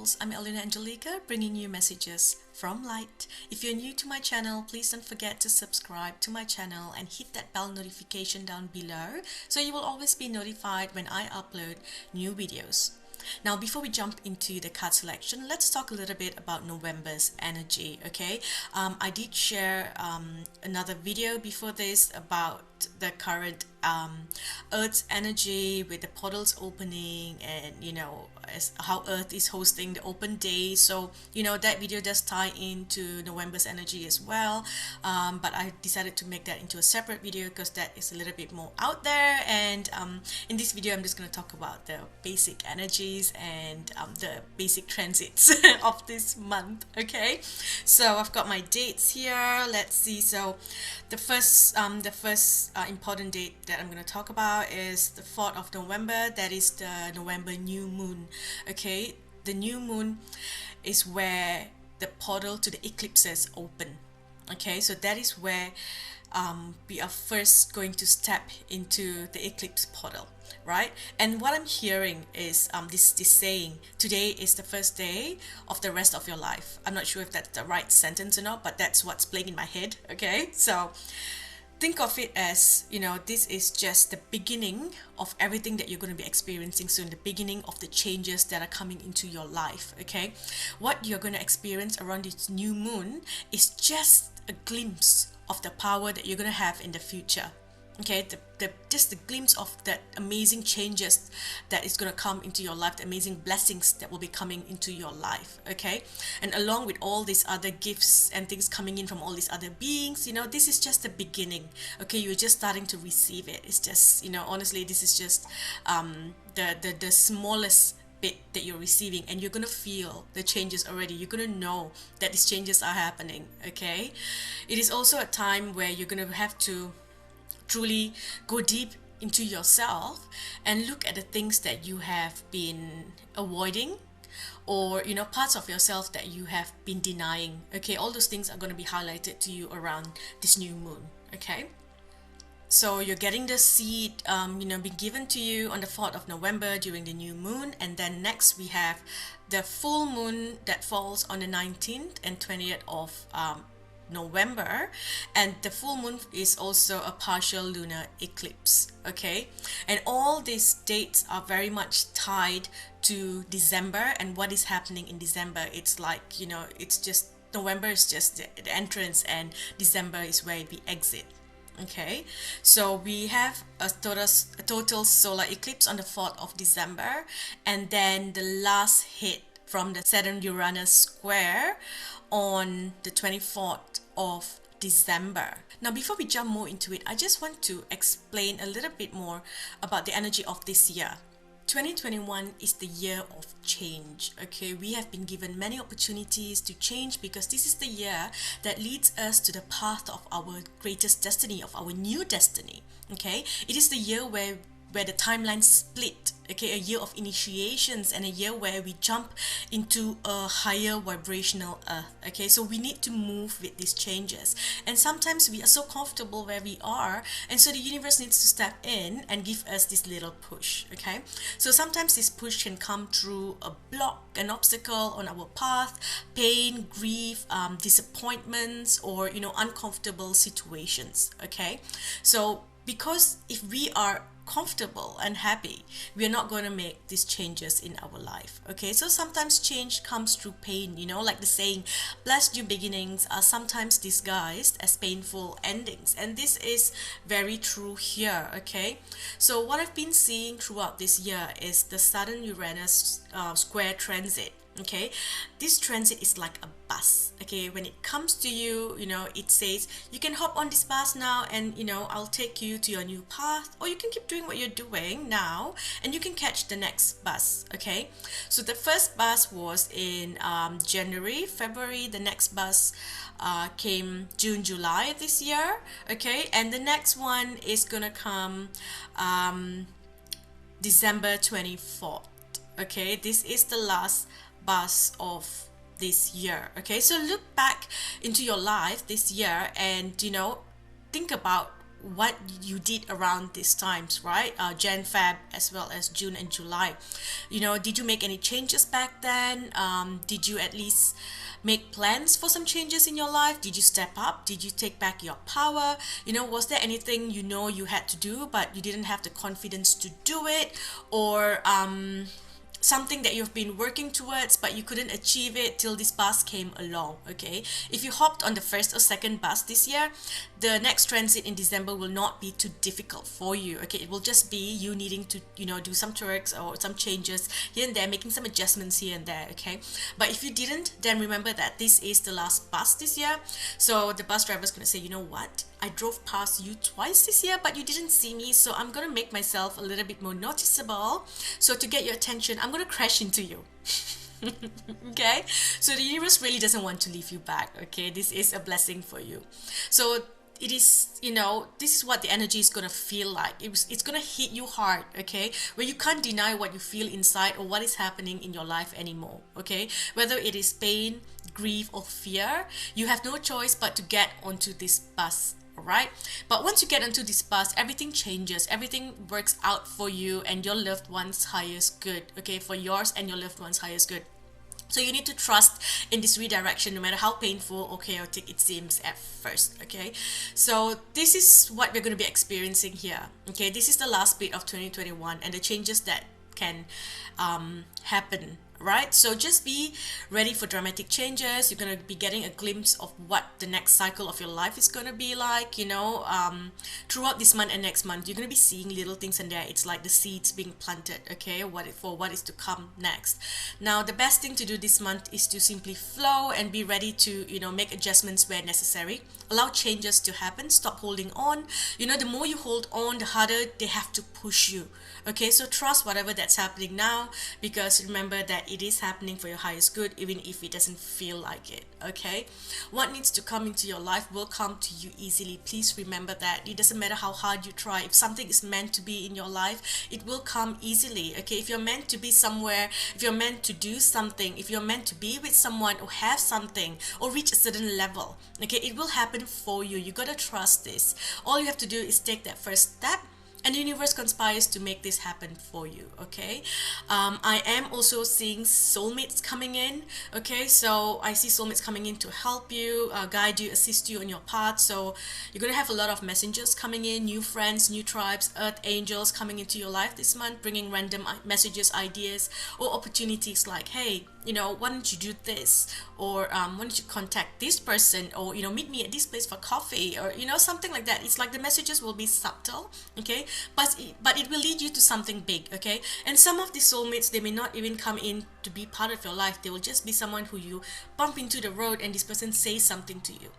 souls, I'm Elena Angelica, bringing you messages from light. If you're new to my channel, please don't forget to subscribe to my channel and hit that bell notification down below so you will always be notified when I upload new videos. Now, before we jump into the card selection, let's talk a little bit about November's energy, okay? I did share another video before this about the current Earth's energy with the portals opening and, as how Earth is hosting the open day. So, that video does tie into November's energy as well. But I decided to make that into a separate video because that is a little bit more out there. And in this video, I'm just going to talk about the basic energies and the basic transits of this month, okay? So I've got my dates here. Let's see. So the first important date that I'm going to talk about is the 4th of November. That is the November new moon, okay? The new moon is where the portal to the eclipses open, okay? So that is where we are first going to step into the eclipse portal, right? And what I'm hearing is this saying, today is the first day of the rest of your life. I'm not sure if that's the right sentence or not, but that's what's playing in my head, okay? So think of it as, this is just the beginning of everything that you're going to be experiencing soon, the beginning of the changes that are coming into your life, okay? What you're going to experience around this new moon is just a glimpse of the power that you're going to have in the future, okay? Just the glimpse of that amazing changes that is going to come into your life, the amazing blessings that will be coming into your life, okay? And along with all these other gifts and things coming in from all these other beings, this is just the beginning, okay? You're just starting to receive it. It's just, honestly, this is just the smallest bit that you're receiving, and you're gonna feel the changes already. You're gonna know that these changes are happening, okay? It is also a time where you're gonna have to truly go deep into yourself and look at the things that you have been avoiding, or parts of yourself that you have been denying, okay? All those things are going to be highlighted to you around this new moon, okay? So you're getting the seed being given to you on the 4th of November during the new moon, and then next we have the full moon that falls on the 19th and 20th of November, and the full moon is also a partial lunar eclipse, okay? And all these dates are very much tied to December and what is happening in December. It's like, it's just November is just the entrance, and December is where we exit, okay? So we have a total solar eclipse on the 4th of December, and then the last hit from the Saturn-Uranus square on the 24th of December. Now, before we jump more into it, I just want to explain a little bit more about the energy of this year. 2021 is the year of change, okay? We have been given many opportunities to change because this is the year that leads us to the path of our greatest destiny, of our new destiny, okay? It is the year where the timeline split, okay? A year of initiations and a year where we jump into a higher vibrational earth, okay? So we need to move with these changes, and sometimes we are so comfortable where we are, and so the universe needs to step in and give us this little push, okay? So sometimes this push can come through a block, an obstacle on our path, pain, grief, disappointments, or uncomfortable situations, okay? So because if we are comfortable and happy, we are not going to make these changes in our life, okay? So sometimes change comes through pain, like the saying, blessed new beginnings are sometimes disguised as painful endings, and this is very true here, okay? So what I've been seeing throughout this year is the Saturn-Uranus square transit, okay? This transit is like a bus, okay? When it comes to you, it says you can hop on this bus now, and I'll take you to your new path, or you can keep doing what you're doing now and you can catch the next bus, okay? So the first bus was in January, February. The next bus came June, July this year, okay? And the next one is gonna come December 24th, okay? This is the last bus of this year, okay? So look back into your life this year and think about what you did around these times, right? Jan, Feb, as well as June and July. Did you make any changes back then? Did you at least make plans for some changes in your life? Did you step up? Did you take back your power? Was there anything you had to do, but you didn't have the confidence to do it? Or something that you've been working towards but you couldn't achieve it till this bus came along. Okay, if you hopped on the first or second bus this year, the next transit in December will not be too difficult for you. Okay, it will just be you needing to do some tweaks or some changes here and there, making some adjustments here and there. Okay, but if you didn't, then remember that this is the last bus this year. So the bus driver is going to say, you know what, I drove past you twice this year, but you didn't see me, so I'm gonna make myself a little bit more noticeable. So to get your attention, I'm gonna crash into you. Okay, so the universe really doesn't want to leave you back. Okay, this is a blessing for you. So it is, this is what the energy is gonna feel like. It's gonna hit you hard. Okay, where you can't deny what you feel inside or what is happening in your life anymore. Okay, whether it is pain, grief, or fear, you have no choice but to get onto this bus. Right, but once you get onto this bus, everything changes, everything works out for you and your loved one's highest good. Okay, for yours and your loved one's highest good. So you need to trust in this redirection, no matter how painful or chaotic it seems at first. Okay, so this is what we're going to be experiencing here. Okay, this is the last bit of 2021 and the changes that can happen, right? So just be ready for dramatic changes. You're going to be getting a glimpse of what the next cycle of your life is going to be like, throughout this month and next month. You're going to be seeing little things in there. It's like the seeds being planted, okay, for what is to come next. Now, the best thing to do this month is to simply flow and be ready to, make adjustments where necessary. Allow changes to happen. Stop holding on. The more you hold on, the harder they have to push you. Okay, so trust whatever that's happening now, because remember that it is happening for your highest good, even if it doesn't feel like it. Okay, what needs to come into your life will come to you easily. Please remember that. It doesn't matter how hard you try. If something is meant to be in your life, it will come easily. Okay, if you're meant to be somewhere, if you're meant to do something, if you're meant to be with someone or have something or reach a certain level, okay, it will happen for you. You gotta trust this. All you have to do is take that first step, and the universe conspires to make this happen for you. Okay, I am also seeing soulmates coming in. Okay, so I see soulmates coming in to help you, guide you, assist you on your path. So you're gonna have a lot of messengers coming in, new friends, new tribes, earth angels coming into your life this month, bringing random messages, ideas, or opportunities like, hey, why don't you do this, or why don't you contact this person, or meet me at this place for coffee, or something like that. It's like the messages will be subtle, okay, but it will lead you to something big. Okay, and some of the soulmates, they may not even come in to be part of your life. They will just be someone who you bump into the road and this person says something to you,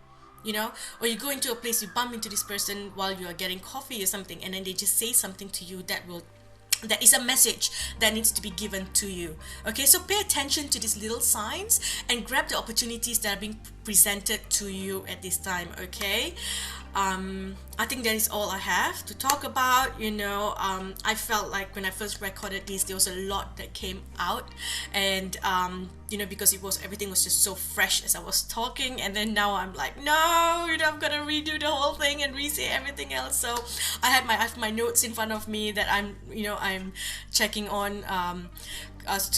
or you go into a place, you bump into this person while you are getting coffee or something, and then they just say something to you that is a message that needs to be given to you. Okay, so pay attention to these little signs and grab the opportunities that are being presented to you at this time. Okay, I think that is all I have to talk about. I felt like when I first recorded this, there was a lot that came out, and because everything was just so fresh as I was talking, and then now I'm like, no, I'm gonna redo the whole thing and re-say everything else. So I have my notes in front of me that I'm checking on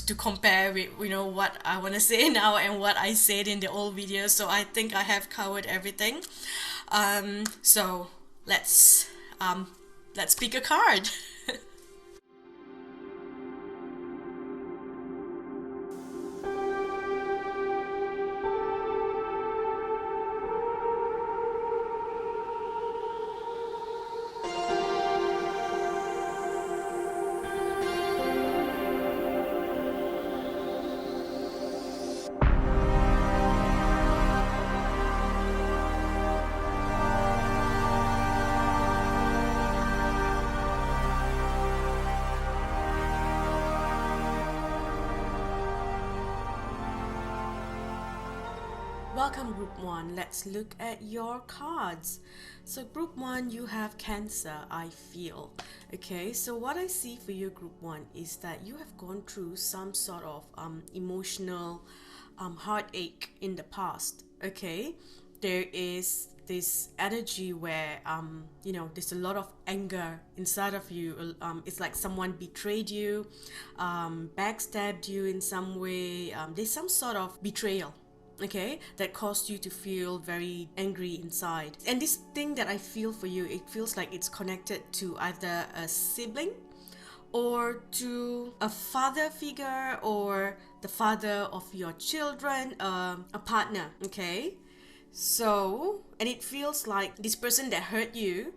to compare with what I want to say now and what I said in the old videos. So I think I have covered everything. So let's pick a card. Welcome, Group 1. Let's look at your cards. So Group 1, you have Cancer, I feel. Okay, so what I see for you, Group 1, is that you have gone through some sort of emotional heartache in the past. Okay, there is this energy where there's a lot of anger inside of you. It's like someone betrayed you, backstabbed you in some way. There's some sort of betrayal, okay, that caused you to feel very angry inside. And this thing that I feel for you, it feels like it's connected to either a sibling or to a father figure or the father of your children, a partner, okay? So, and it feels like this person that hurt you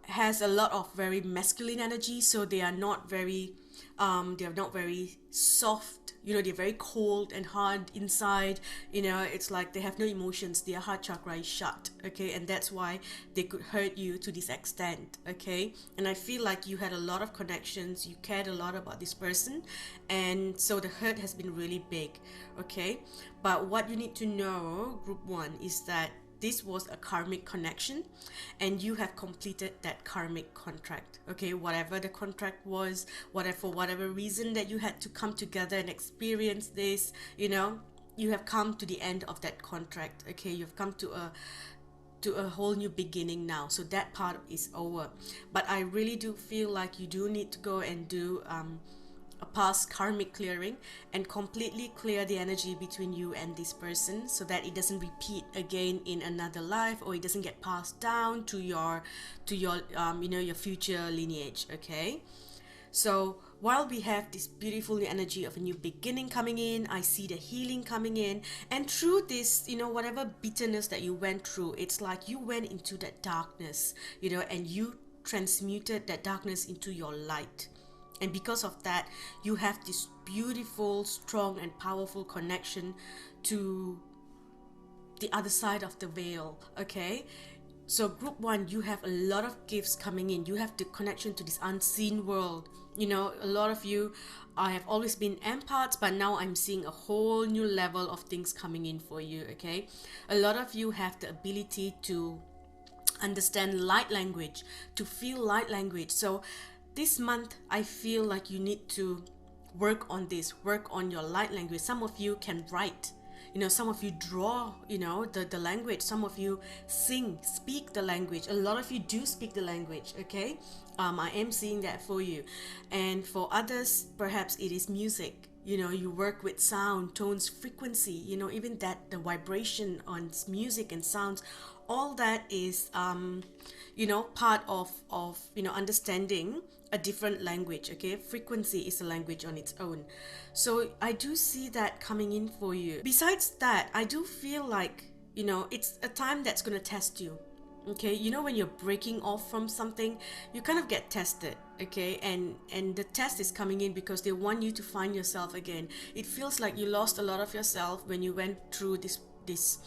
has a lot of very masculine energy, so they are not very soft, they're very cold and hard inside. It's like they have no emotions, their heart chakra is shut, okay, and that's why they could hurt you to this extent, okay. And I feel like you had a lot of connections, you cared a lot about this person, and so the hurt has been really big, okay. But what you need to know, group 1, is that this was a karmic connection and you have completed that karmic contract, okay. Whatever the contract was, for whatever reason that you had to come together and experience this, you have come to the end of that contract, okay. You've come to a whole new beginning now, so that part is over. But I really do feel like you do need to go and do a past karmic clearing and completely clear the energy between you and this person, so that it doesn't repeat again in another life, or it doesn't get passed down to your your future lineage, okay. So while we have this beautiful new energy of a new beginning coming in, I see the healing coming in, and through this, whatever bitterness that you went through, it's like you went into that darkness, and you transmuted that darkness into your light. And because of that, you have this beautiful, strong and powerful connection to the other side of the veil, okay. So group 1, you have a lot of gifts coming in. You have the connection to this unseen world. A lot of you, I have always been empaths, but now I'm seeing a whole new level of things coming in for you, okay. A lot of you have the ability to understand light language, to feel light language. So this month, I feel like you need to work on this, work on your light language. Some of you can write, some of you draw, the language. Some of you sing, speak the language. A lot of you do speak the language, okay. I am seeing that for you. And for others, perhaps it is music. You work with sound, tones, frequency, even that, the vibration on music and sounds, all that is part of understanding a different language, okay. Frequency is a language on its own. So I do see that coming in for you. Besides that, I do feel like it's a time that's going to test you, okay. When you're breaking off from something, you kind of get tested, okay, and the test is coming in because they want you to find yourself again. It feels like you lost a lot of yourself when you went through this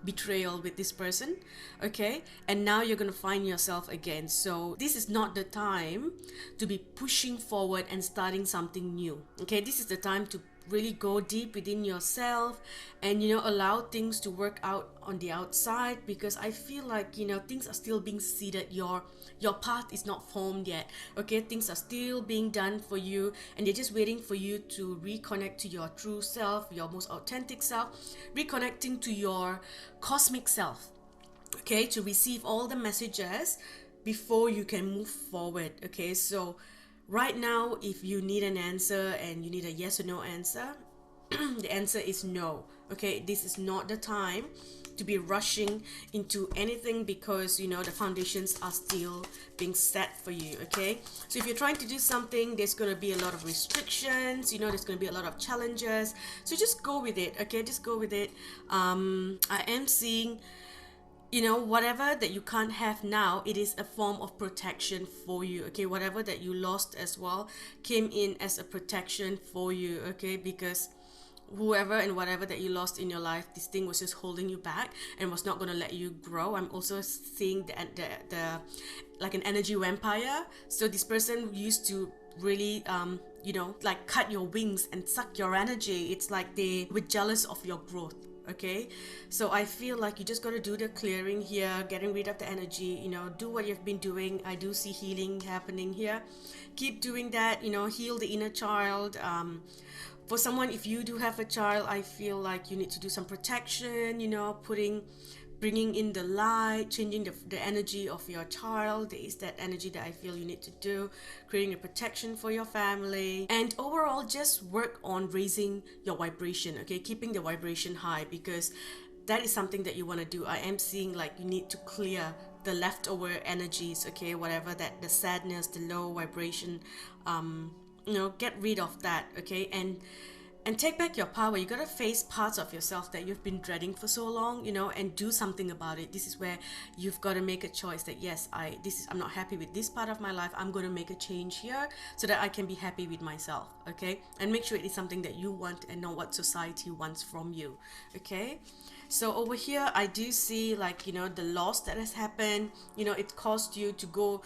betrayal with this person, okay, and now you're gonna find yourself again. So this is not the time to be pushing forward and starting something new, okay. This is the time to really go deep within yourself and allow things to work out on the outside, because I feel like things are still being seeded. Your path is not formed yet, okay. Things are still being done for you, and they're just waiting for you to reconnect to your true self, your most authentic self, reconnecting to your cosmic self, okay, to receive all the messages before you can move forward, okay. So right now, if you need an answer and you need a yes or no answer, the answer is no, okay. This is not the time to be rushing into anything, because the foundations are still being set for you, okay. So if you're trying to do something, there's going to be a lot of restrictions, there's going to be a lot of challenges, so just go with it, okay. Just go with it. I am seeing whatever that you can't have now, it is a form of protection for you, okay. Whatever that you lost as well came in as a protection for you, okay, because whoever and whatever that you lost in your life, this thing was just holding you back and was not going to let you grow. I'm also seeing the like an energy vampire. So this person used to really like cut your wings and suck your energy. It's like they were jealous of your growth, okay. So I feel like you just got to do the clearing here, getting rid of the energy, do what you've been doing. I do see healing happening here. Keep doing that, heal the inner child. For someone, if you do have a child, I feel like you need to do some protection, bringing in the light, changing the energy of your child. There is that energy that I feel you need to do, creating a protection for your family, and overall just work on raising your vibration, okay, keeping the vibration high, because that is something that you want to do. I am seeing like you need to clear the leftover energies, okay, whatever that, the sadness, the low vibration, get rid of that, okay, and take back your power. You gotta face parts of yourself that you've been dreading for so long, and do something about it. This is where you've got to make a choice that yes, I'm not happy with this part of my life. I'm going to make a change here so that I can be happy with myself, okay? And make sure it is something that you want and not what society wants from you, okay? So over here, I do see like, the loss that has happened, it caused you to go,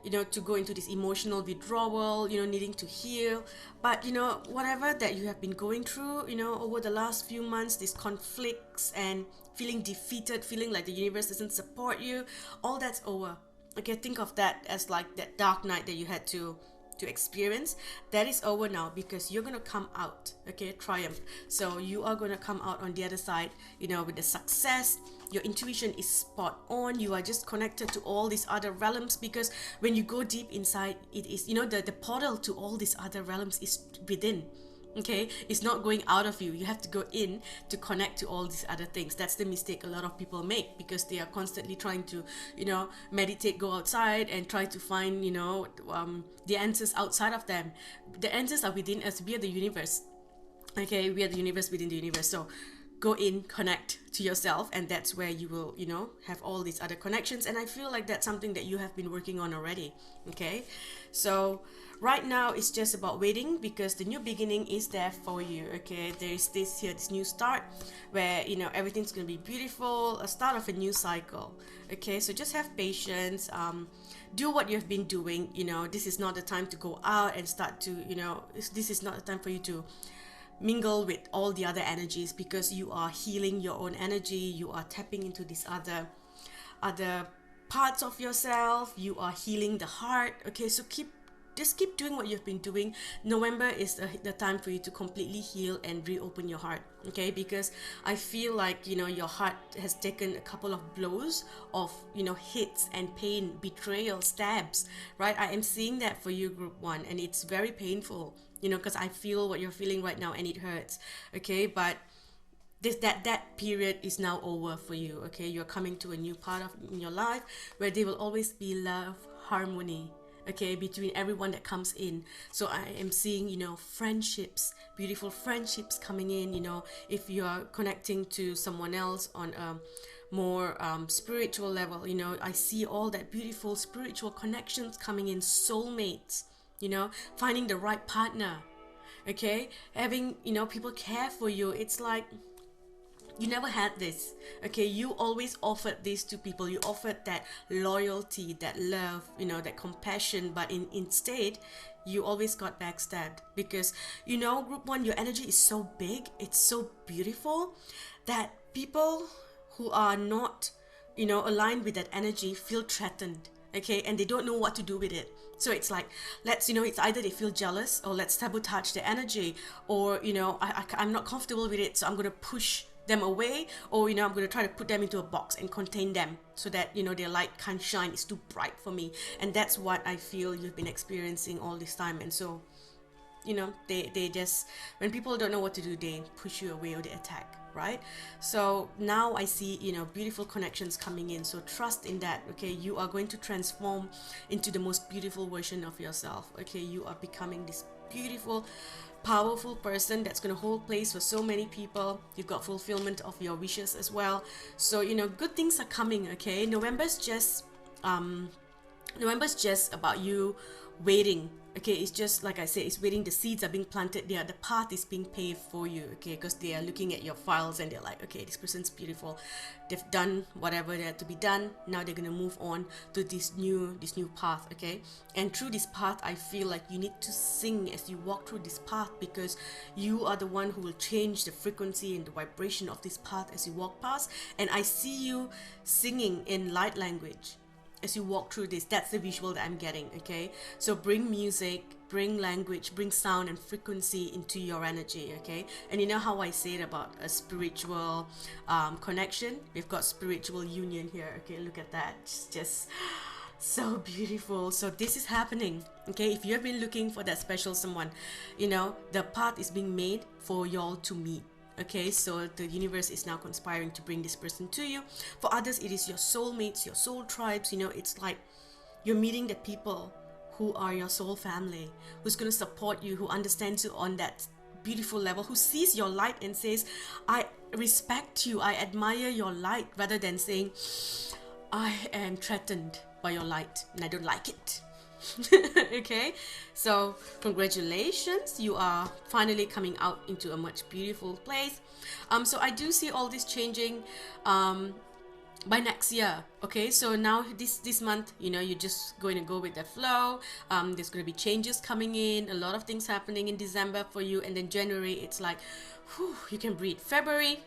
to go into this emotional withdrawal, needing to heal. But, whatever that you have been going through, over the last few months, these conflicts and feeling defeated, feeling like the universe doesn't support you, all that's over. Okay, think of that as like that dark night that you had to experience. That is over now, because you're gonna come out, okay, triumph. So you are gonna come out on the other side, with the success. Your intuition is spot on. You are just connected to all these other realms, because when you go deep inside, it is, the portal to all these other realms is within. Okay, it's not going out of you. You have to go in to connect to all these other things. That's the mistake a lot of people make, because they are constantly trying to, meditate, go outside and try to find, the answers outside of them. The answers are within us. We are the universe. Okay, we are the universe within the universe. So go in, connect to yourself, and that's where you will, have all these other connections. And I feel like that's something that you have been working on already. Okay, so right now it's just about waiting, because the new beginning is there for you. Okay, there is this new start where everything's gonna be beautiful, a start of a new cycle. Okay, so just have patience. Do what you've been doing. This is not the time to go out and start to, this is not the time for you to mingle with all the other energies, because you are healing your own energy. You are tapping into these other parts of yourself. You are healing the heart. Okay, so just keep doing what you've been doing. November is the time for you to completely heal and reopen your heart, okay? Because I feel like, your heart has taken a couple of blows of, hits and pain, betrayal, stabs, right? I am seeing that for you, Group 1, and it's very painful, because I feel what you're feeling right now, and it hurts, okay? But that period is now over for you, okay? You're coming to a new part in your life where there will always be love, harmony, okay, between everyone that comes in. So I am seeing, friendships, beautiful friendships coming in. If you are connecting to someone else on a more spiritual level, I see all that beautiful spiritual connections coming in, soulmates, finding the right partner, okay, having, people care for you. It's like you never had this, okay? You always offered this to people. You offered that loyalty, that love, that compassion, but instead you always got backstabbed, because Group 1, your energy is so big, it's so beautiful, that people who are not aligned with that energy feel threatened, okay, and they don't know what to do with it. So it's like, it's either they feel jealous, or let's sabotage the energy, or I'm not comfortable with it, so I'm going to push them away, or I'm going to try to put them into a box and contain them so that their light can't shine, it's too bright for me. And that's what I feel you've been experiencing all this time. And so they just, when people don't know what to do, they push you away or they attack, right? So now I see beautiful connections coming in. So trust in that, okay? You are going to transform into the most beautiful version of yourself, okay? You are becoming this beautiful, powerful person that's going to hold place for so many people. You've got fulfillment of your wishes as well. So good things are coming, okay? November's just about you waiting, okay? It's just like I said, it's waiting. The seeds are being planted there, the path is being paved for you, okay? Because they are looking at your files and they're like, okay, this person's beautiful, they've done whatever they had to be done, now they're gonna move on to this new path, okay? And through this path, I feel like you need to sing as you walk through this path, because you are the one who will change the frequency and the vibration of this path as you walk past. And I see you singing in light language, as you walk through this. That's the visual that I'm getting. Okay, so bring music, bring language, bring sound and frequency into your energy. Okay, and you know how I say it about a spiritual connection? We've got spiritual union here. Okay, look at that. It's just so beautiful. So this is happening. Okay, if you have been looking for that special someone, you know, the path is being made for y'all to meet. Okay, so the universe is now conspiring to bring this person to you. For others, it is your soulmates, your soul tribes. You know, it's like you're meeting the people who are your soul family, who's going to support you, who understands you on that beautiful level, who sees your light and says, I respect you, I admire your light, rather than saying, I am threatened by your light and I don't like it. Okay, so congratulations, you are finally coming out into a much beautiful place. So I do see all this changing by next year. Okay, so now this month, you know, you're just going to go with the flow. There's going to be changes coming in, a lot of things happening in December for you, and then January it's like, whew, you can breathe. February,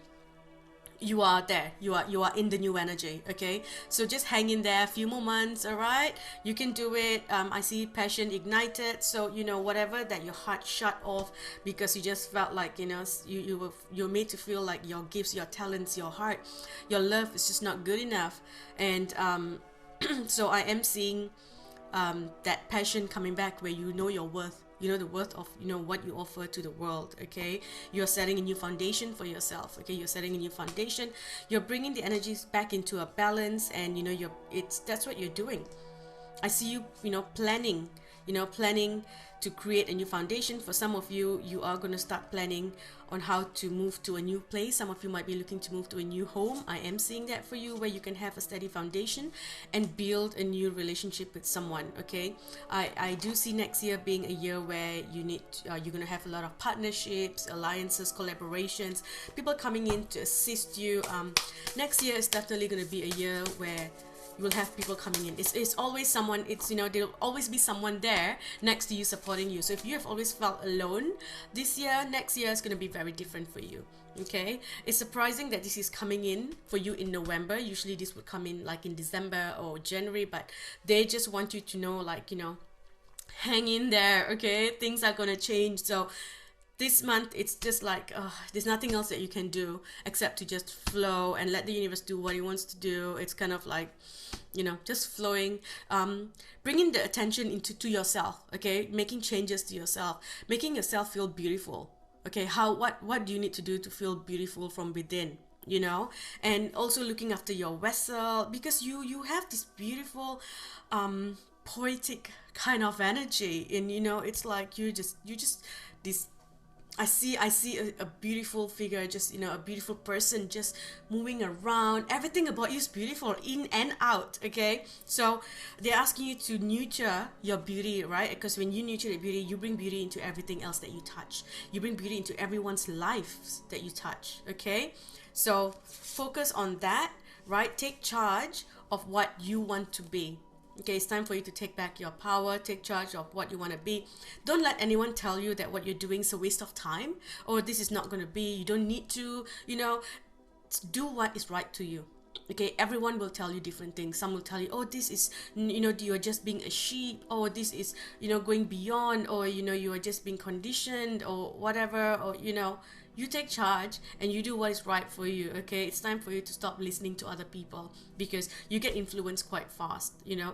you are there, you are in the new energy. Okay, so just hang in there a few more months. All right, you can do it. I see passion ignited, so you know, whatever that your heart shut off because you just felt like, you know, you're made to feel like your gifts, your talents, your heart, your love is just not good enough. And so I am seeing that passion coming back, where you know your worth, you know the worth of, you know, what you offer to the world. Okay, you're setting a new foundation for yourself. Okay, you're setting a new foundation, you're bringing the energies back into a balance, and you know, that's what you're doing. I see you, you know, planning to create a new foundation. For some of you, you are going to start planning on how to move to a new place. Some of you might be looking to move to a new home. I am seeing that for you, where you can have a steady foundation and build a new relationship with someone. Okay, I do see next year being a year where you're going to have a lot of partnerships, alliances, collaborations, people coming in to assist you. Next year is definitely going to be a year where you will have people coming in. It's always someone, it's, you know, there'll always be someone there next to you supporting you. So if you have always felt alone this year, next year is going to be very different for you. Okay, it's surprising that this is coming in for you in November. Usually this would come in like in December or January, but they just want you to know, like, you know, hang in there. Okay, things are going to change. So this month it's just like, there's nothing else that you can do except to just flow and let the universe do what it wants to do. It's kind of like, you know, just flowing, bringing the attention to yourself. Okay, making changes to yourself, making yourself feel beautiful. Okay, what do you need to do to feel beautiful from within, you know? And also looking after your vessel, because you have this beautiful poetic kind of energy, and you know, it's like you just this, I see a beautiful figure, just, you know, a beautiful person just moving around. Everything about you is beautiful, in and out. Okay, so they're asking you to nurture your beauty, right? Because when you nurture the beauty, you bring beauty into everything else that you touch. You bring beauty into everyone's lives that you touch. Okay, so focus on that, right? Take charge of what you want to be. Okay, it's time for you to take back your power, take charge of what you want to be. Don't let anyone tell you that what you're doing is a waste of time, or this is not going to be, you don't need to, you know, do what is right to you. Okay, everyone will tell you different things. Some will tell you, oh, this is, you know, you're just being a sheep, or this is, you know, going beyond, or, you know, you are just being conditioned, or whatever, or, you know, you take charge and you do what is right for you. Okay, it's time for you to stop listening to other people, because you get influenced quite fast, you know.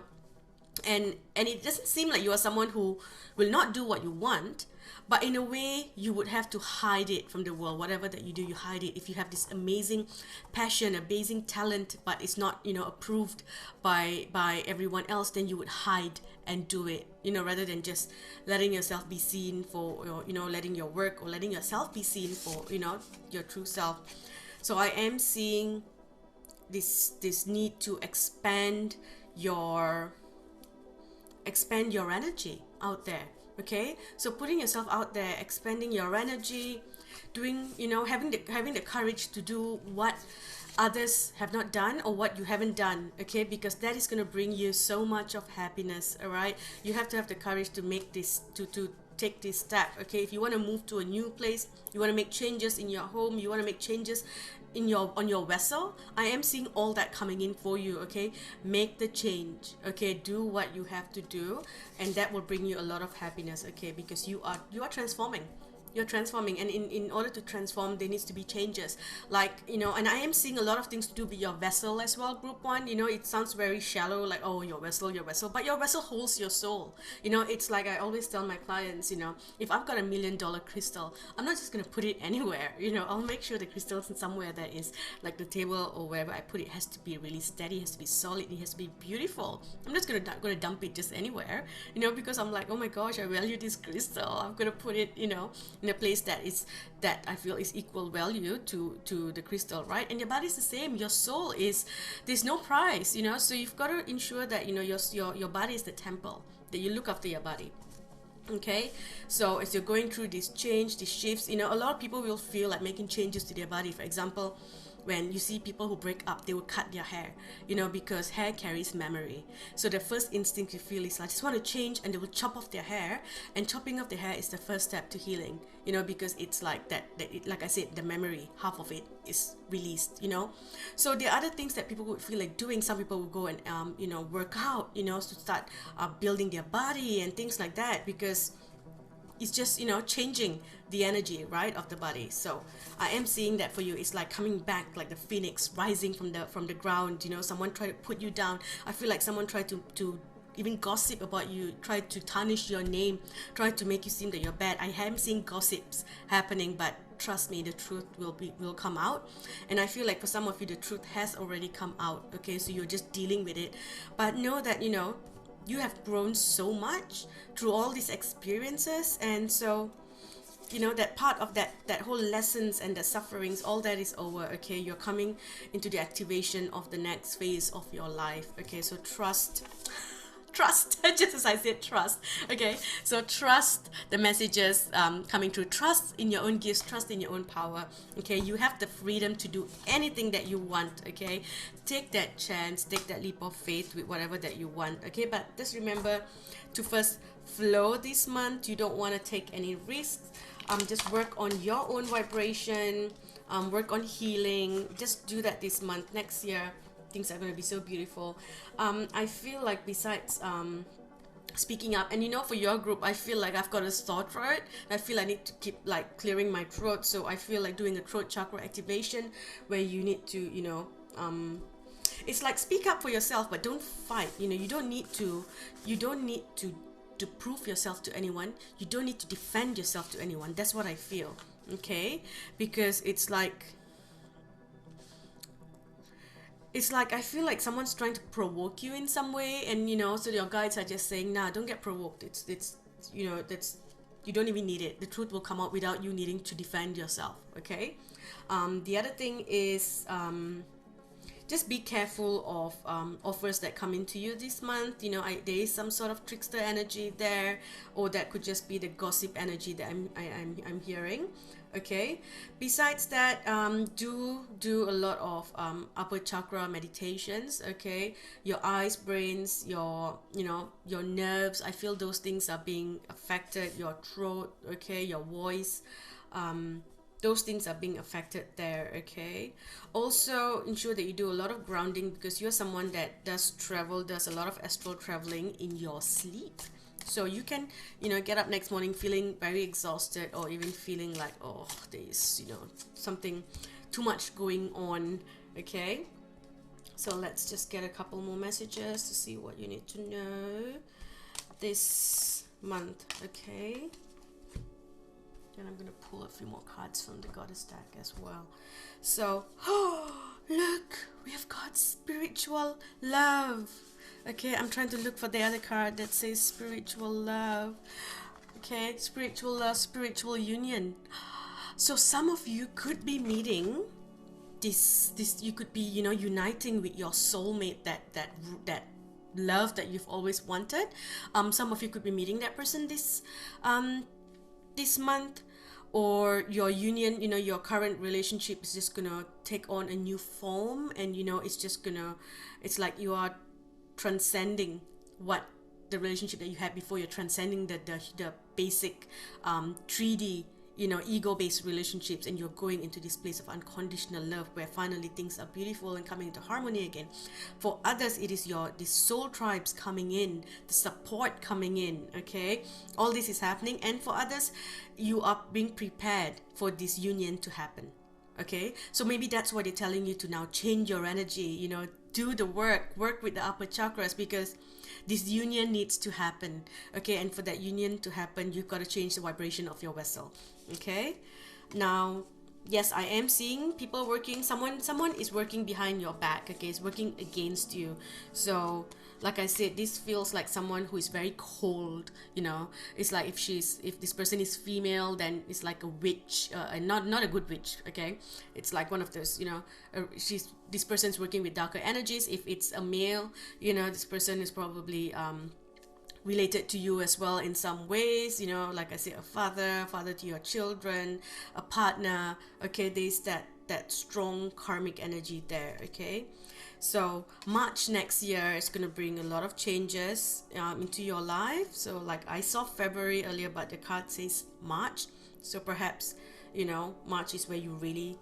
And it doesn't seem like you are someone who will not do what you want, but in a way you would have to hide it from the world. Whatever that you do, you hide it. If you have this amazing passion, amazing talent, but it's not, you know, approved by everyone else, then you would hide and do it, you know, rather than just letting yourself be seen for, or, you know, letting your work or letting yourself be seen for, you know, your true self. So I am seeing this need to expand your energy out there. Okay, so putting yourself out there, expanding your energy, doing, you know, having the courage to do what others have not done, or what you haven't done. Okay, because that is going to bring you so much of happiness. All right, you have to have the courage to make this, to take this step. Okay, if you want to move to a new place, you want to make changes in your home, you want to make changes in your on your vessel, I am seeing all that coming in for you. Okay, make the change. Okay, do what you have to do, and that will bring you a lot of happiness. Okay, because you are transforming. You're transforming, and in order to transform there needs to be changes, like, and I am seeing a lot of things to do with your vessel as well, group one. It sounds very shallow, like, oh, your vessel, but your vessel holds your soul. It's like I always tell my clients, if I've got $1 million crystal, I'm not just going to put it anywhere. I'll make sure the crystal's in somewhere that is like the table or wherever I put it has to be really steady, has to be solid, it has to be beautiful. I'm just gonna dump it just anywhere, because I'm like, oh my gosh, I value this crystal, I'm gonna put it, in a place that I feel is equal value to the crystal, right? And your body is the same. Your soul is, there's no price, so you've got to ensure that your body is the temple, that you look after your body. Okay, so as you're going through this change, these shifts, a lot of people will feel like making changes to their body. For example, when you see people who break up, they will cut their hair, because hair carries memory. So the first instinct you feel is, I just want to change, and they will chop off their hair. And chopping off their hair is the first step to healing, because it's like that like I said, the memory, half of it is released. So the other things that people would feel like doing, some people will go and work out, to start building their body and things like that, because it's just changing the energy, right, of the body. So I am seeing that for you. It's like coming back like the phoenix rising from the ground. Someone tried to put you down. I feel like someone tried to even gossip about you, tried to tarnish your name, tried to make you seem that you're bad. I am seeing gossips happening, but trust me, the truth will come out. And I feel like for some of you, the truth has already come out. Okay, so you're just dealing with it, but know that you have grown so much through all these experiences. And so that part of that whole lessons and the sufferings, all that is over. Okay, you're coming into the activation of the next phase of your life. Okay, so trust just as I said, trust. Okay, so trust the messages coming through. Trust in your own gifts, trust in your own power. Okay, you have the freedom to do anything that you want. Okay, take that chance, take that leap of faith with whatever that you want. Okay, but just remember to first flow this month. You don't want to take any risks. Just work on your own vibration, work on healing. Just do that this month. Next year things are going to be so beautiful. I feel like besides speaking up, and for your group, I feel like I've got a sore throat. I feel I need to keep like clearing my throat, so I feel like doing a throat chakra activation where you need to it's like speak up for yourself, but don't fight. You don't need to prove yourself to anyone. You don't need to defend yourself to anyone. That's what I feel. Okay, because it's like I feel like someone's trying to provoke you in some way, and so your guides are just saying, nah, don't get provoked. It's that's you don't even need it. The truth will come out without you needing to defend yourself. Okay. The other thing is just be careful of offers that come into you this month. There is some sort of trickster energy there, or that could just be the gossip energy that I'm hearing. Okay, besides that, do a lot of upper chakra meditations. Okay, your eyes, brains, your your nerves, I feel those things are being affected. Your throat, okay, your voice, those things are being affected there. Okay, also ensure that you do a lot of grounding, because you're someone that does a lot of astral traveling in your sleep. So you can get up next morning feeling very exhausted, or even feeling like, oh, there's something too much going on. Okay, so let's just get a couple more messages to see what you need to know this month. Okay, then I'm gonna pull a few more cards from the goddess deck as well. So look, we have got spiritual love. Okay, I'm trying to look for the other card that says spiritual love. Okay, spiritual love, spiritual union. So some of you could be meeting this you could be uniting with your soulmate, that love that you've always wanted. Some of you could be meeting that person this month, or your union, your current relationship is just gonna take on a new form, and it's like you are transcending what the relationship that you had before. You're transcending the basic 3D ego-based relationships, and you're going into this place of unconditional love where finally things are beautiful and coming into harmony again. For others, it is the soul tribes coming in, the support coming in. Okay, all this is happening, and for others, you are being prepared for this union to happen. Okay, so maybe that's why they're telling you to now change your energy, do the work with the upper chakras, because this union needs to happen. Okay, and for that union to happen, you've got to change the vibration of your vessel. Okay, now yes, I am seeing people working, someone is working behind your back. Okay, is working against you. So like I said, this feels like someone who is very cold. It's like if this person is female, then it's like a witch, and not a good witch. Okay, it's like one of those, this person's working with darker energies. If it's a male, this person is probably related to you as well in some ways, like I said, a father to your children, a partner. Okay, there's that strong karmic energy there. Okay, so March next year is going to bring a lot of changes into your life. So like I saw February earlier, but the card says March, so perhaps March is where you really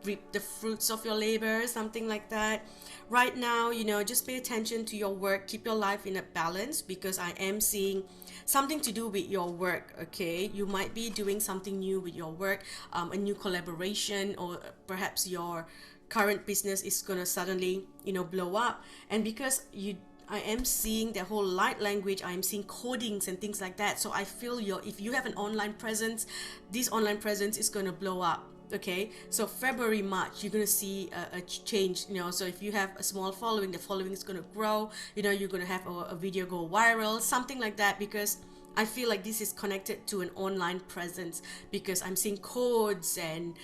reap the fruits of your labor, something like that. Right now, just pay attention to your work, keep your life in a balance, because I am seeing something to do with your work. Okay, you might be doing something new with your work, a new collaboration, or perhaps your current business is gonna suddenly blow up. And because I am seeing the whole light language, I am seeing codings and things like that. So I feel if you have an online presence, this online presence is gonna blow up. Okay, so February, March, you're gonna see a change. So if you have a small following, the following is gonna grow. You're gonna have a video go viral, something like that, because I feel like this is connected to an online presence, because I'm seeing codes and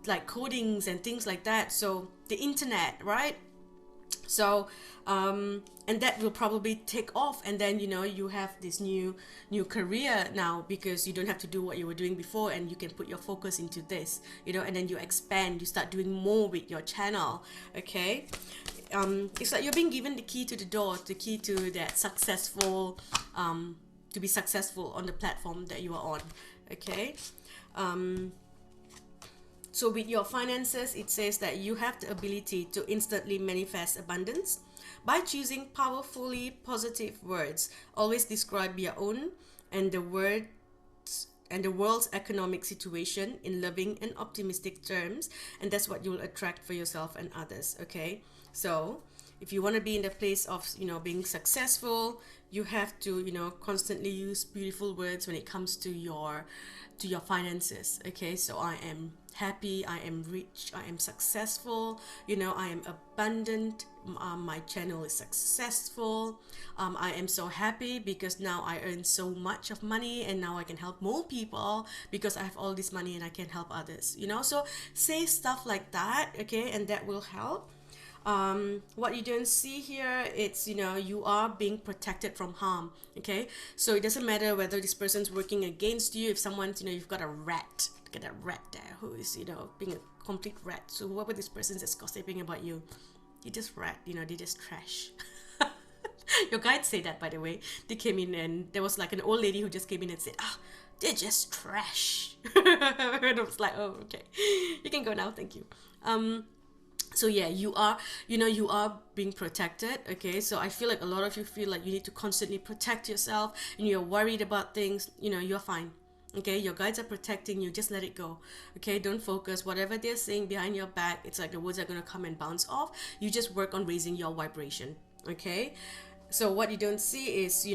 like codings and things like that. So the internet, right? So and that will probably take off, and then you have this new career now, because you don't have to do what you were doing before, and you can put your focus into this, and then you expand, you start doing more with your channel. Okay, it's like you're being given the key to the door, the key to that successful to be successful on the platform that you are on. Okay, so with your finances, it says that you have the ability to instantly manifest abundance by choosing powerfully positive words. Always describe your own and the world's economic situation in loving and optimistic terms, and that's what you'll attract for yourself and others. Okay, so if you want to be in the place of being successful, you have to constantly use beautiful words when it comes to your finances. Okay, so I am happy, I am rich, I am successful, I am abundant, my channel is successful, I am so happy because now I earn so much of money, and now I can help more people because I have all this money and I can help others. So say stuff like that. Okay, and that will help. What you don't see here, it's you are being protected from harm. Okay, so it doesn't matter whether this person's working against you. If someone's you've got a rat, get a rat there who is being a complete rat. So whoever this person is gossiping about you, he just rat, they just trash. Your guides say that, by the way. They came in and there was like an old lady who just came in and said, they're just trash. And I was like, oh, okay, you can go now, thank you. So yeah, you are being protected. Okay, so I feel like a lot of you feel like you need to constantly protect yourself, and you're worried about things. You're fine. Okay, your guides are protecting you. Just let it go. Okay, don't focus whatever they're saying behind your back. It's like the words are going to come and bounce off. You just work on raising your vibration. Okay, so what you don't see is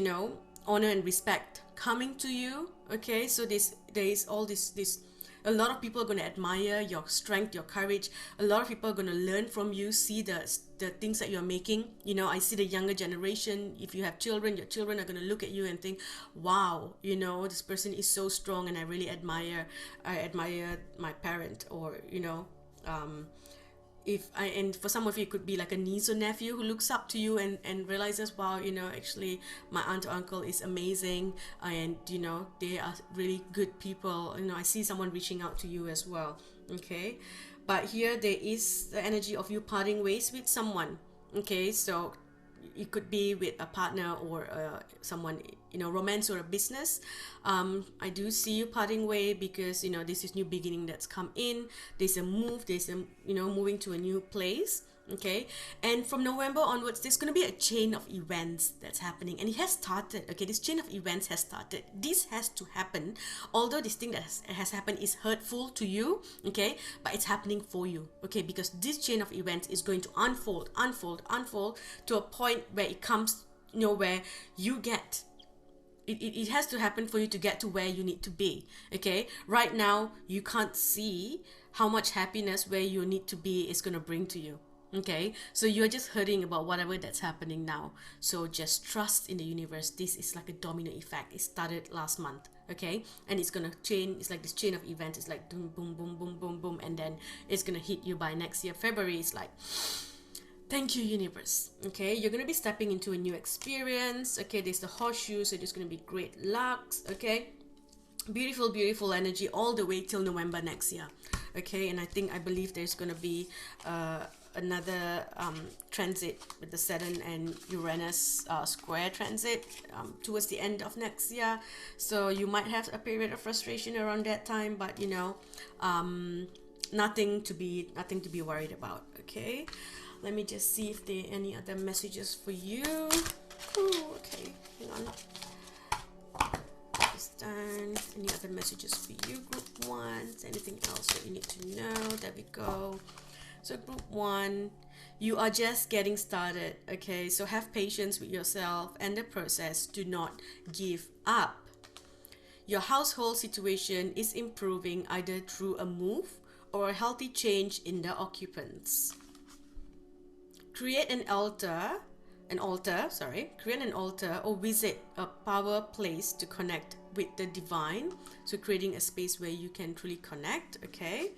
honor and respect coming to you. Okay, so there is all this a lot of people are going to admire your strength, your courage. A lot of people are going to learn from you, see the things that you're making. I see the younger generation. If you have children, your children are going to look at you and think, wow, this person is so strong, and I really admire my parent. Or and for some of you, it could be like a niece or nephew who looks up to you and realizes, wow, actually my aunt or uncle is amazing, and they are really good people. I see someone reaching out to you as well. Okay, but here there is the energy of you parting ways with someone. Okay, so it could be with a partner or someone, romance or a business. I do see you parting way because this is new beginning that's come in. There's a move, there's a moving to a new place. Okay, and from November onwards there's going to be a chain of events that's happening, and it has started. Okay, this chain of events has started. This has to happen, although this thing that has happened is hurtful to you. Okay, but it's happening for you. Okay, because this chain of events is going to unfold to a point where it comes, where you get it has to happen for you to get to where you need to be. Okay, right now you can't see how much happiness where you need to be is going to bring to you. Okay, so you're just hurting about whatever that's happening now. So just trust in the universe. This is like a domino effect. It started last month. Okay, and it's gonna chain. It's like this chain of events. It's like boom boom boom boom boom boom, and then it's gonna hit you by next year February. It's like, thank you, universe. Okay, you're gonna be stepping into a new experience. Okay, there's the horseshoe, so there's gonna be great lucks. Okay, beautiful energy all the way till November next year. Okay, and I believe there's gonna be another transit with the Saturn and Uranus square transit towards the end of next year. So you might have a period of frustration around that time, but nothing to be worried about. Okay, let me just see if there are any other messages for you. Ooh, okay, hang on. Done. Any other messages for you, group 1? Anything else that you need to know? There we go. So group 1, you are just getting started. Okay, so have patience with yourself and the process. Do not give up. Your household situation is improving either through a move or a healthy change in the occupants. Create an altar or visit a power place to connect with the divine. So creating a space where you can truly connect. Okay,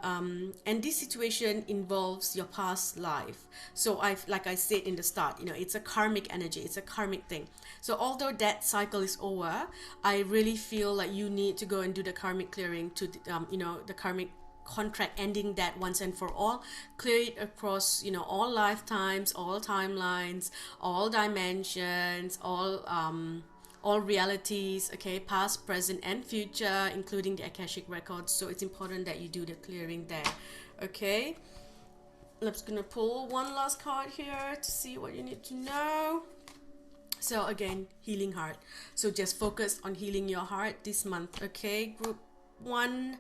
and this situation involves your past life. So like I said in the start, it's a karmic energy, it's a karmic thing. So although that cycle is over, I really feel like you need to go and do the karmic clearing to the karmic contract, ending that once and for all. Clear it across all lifetimes, all timelines, all dimensions, all realities. Okay, past, present and future, including the Akashic records. So it's important that you do the clearing there. Okay, I'm just gonna pull one last card here to see what you need to know. So again, healing heart. So just focus on healing your heart this month. Okay, group 1,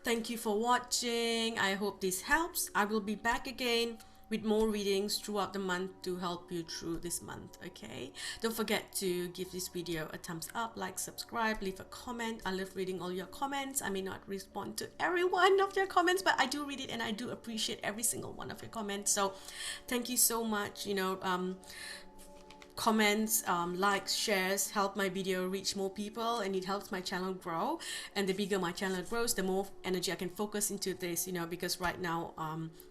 thank you for watching. I hope this helps. I will be back again with more readings throughout the month to help you through this month. Okay, don't forget to give this video a thumbs up, like, subscribe, leave a comment. I love reading all your comments. I may not respond to every one of your comments, but I do read it and I do appreciate every single one of your comments. So thank you so much. Comments, likes, shares help my video reach more people, and it helps my channel grow. And the bigger my channel grows, the more energy I can focus into this, because right now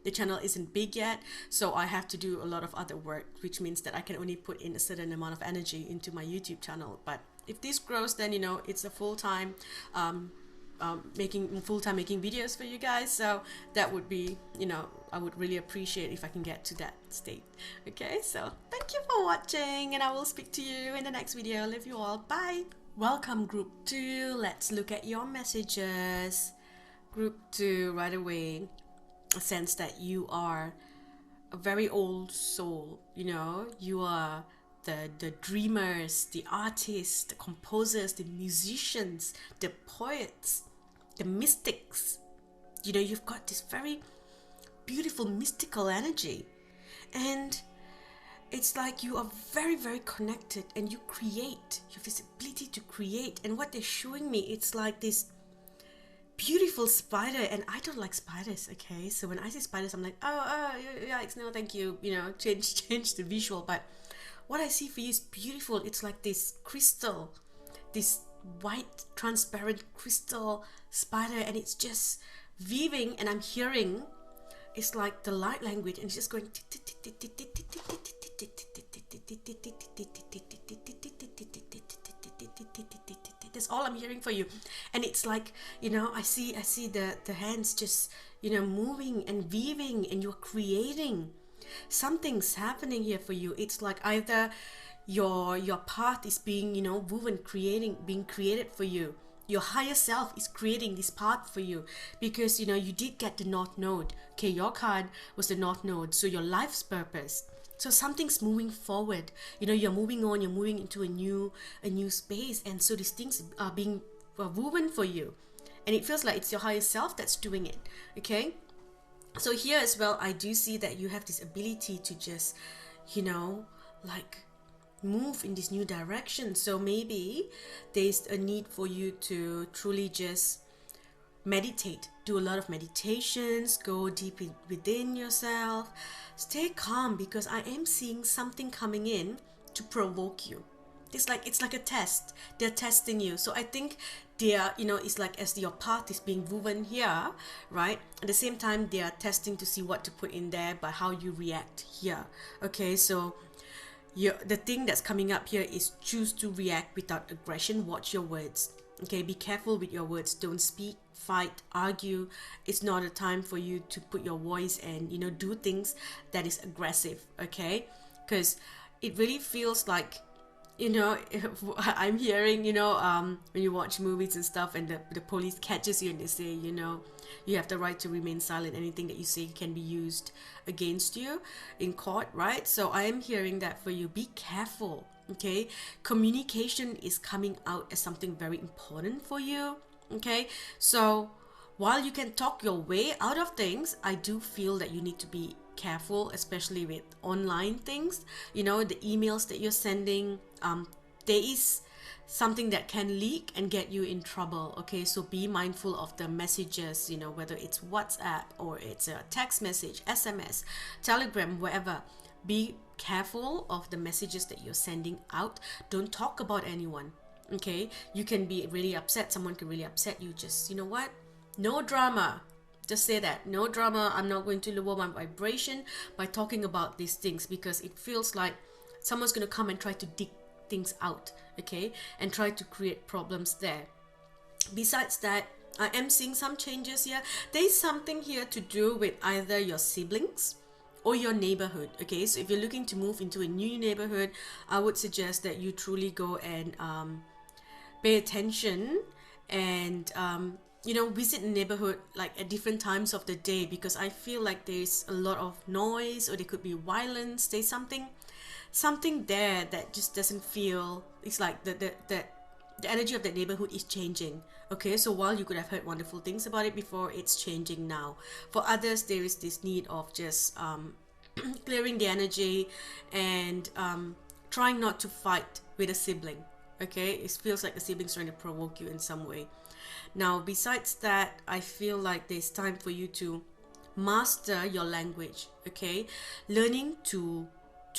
the channel isn't big yet, so I have to do a lot of other work, which means that I can only put in a certain amount of energy into my YouTube channel. But if this grows, then it's a full-time making videos for you guys. So that would be, I would really appreciate if I can get to that state. Okay, so thank you for watching, and I will speak to you in the next video. Love you all. Bye. Welcome, group 2. Let's look at your messages. Group 2, right away, a sense that you are a very old soul. You are the dreamers, the artists, the composers, the musicians, the poets, the mystics. You've got this very beautiful mystical energy, and it's like you are very, very connected, and you create. You have this ability to create, and what they're showing me, it's like this beautiful spider, and I don't like spiders. Okay, so when I see spiders, I'm like, oh yikes, no thank you, change the visual. But what I see for you is beautiful. It's like this crystal, this white transparent crystal spider, and it's just weaving, and I'm hearing, it's like the light language, and it's just going. That's all I'm hearing for you. And it's like, I see the hands just moving and weaving, and you're creating. something's happening here for you. It's like either your path is being, woven, being created for you. Your higher self is creating this path for you, because you did get the North Node. Okay, your card was the North Node, so your life's purpose. So something's moving forward. You're moving on. You're moving into a new space, and so these things are being woven for you, and it feels like it's your higher self that's doing it. Okay, so here as well, I do see that you have this ability to just, like move in this new direction. So maybe there's a need for you to truly just meditate, do a lot of meditations, go deep within yourself, stay calm, because I am seeing something coming in to provoke you. It's like a test. They're testing you. So I think they are, it's like as your path is being woven here, right? At the same time, they are testing to see what to put in there, but how you react here. Okay, so the thing that's coming up here is choose to react without aggression. Watch your words. Okay, be careful with your words. Don't speak, fight, argue. It's not a time for you to put your voice and do things that is aggressive. Okay, because it really feels like I'm hearing, when you watch movies and stuff, and the police catches you and they say, you have the right to remain silent. Anything that you say can be used against you in court, right? So I am hearing that for you. Be careful, okay? Communication is coming out as something very important for you, okay? So while you can talk your way out of things, I do feel that you need to be careful, especially with online things. The emails that you're sending, there is something that can leak and get you in trouble. Okay, so be mindful of the messages, whether it's WhatsApp or it's a text message, SMS, Telegram, wherever. Be careful of the messages that you're sending out. Don't talk about anyone. Okay, you can be really upset, someone can really upset you. Just, what, no drama. Just say that, no drama. I'm not going to lower my vibration by talking about these things, because it feels like someone's going to come and try to dig things out, okay, and try to create problems there. Besides that, I am seeing some changes here. There's something here to do with either your siblings or your neighborhood. Okay, so if you're looking to move into a new neighborhood, I would suggest that you truly go and pay attention and visit the neighborhood like at different times of the day, because I feel like there's a lot of noise, or there could be violence. There's something there that just doesn't feel, it's like the energy of that neighborhood is changing. Okay, so while you could have heard wonderful things about it before, it's changing now. For others, there is this need of just clearing the energy and trying not to fight with a sibling. Okay, it feels like the sibling's trying to provoke you in some way. Now, besides that, I feel like there's time for you to master your language. Okay, learning to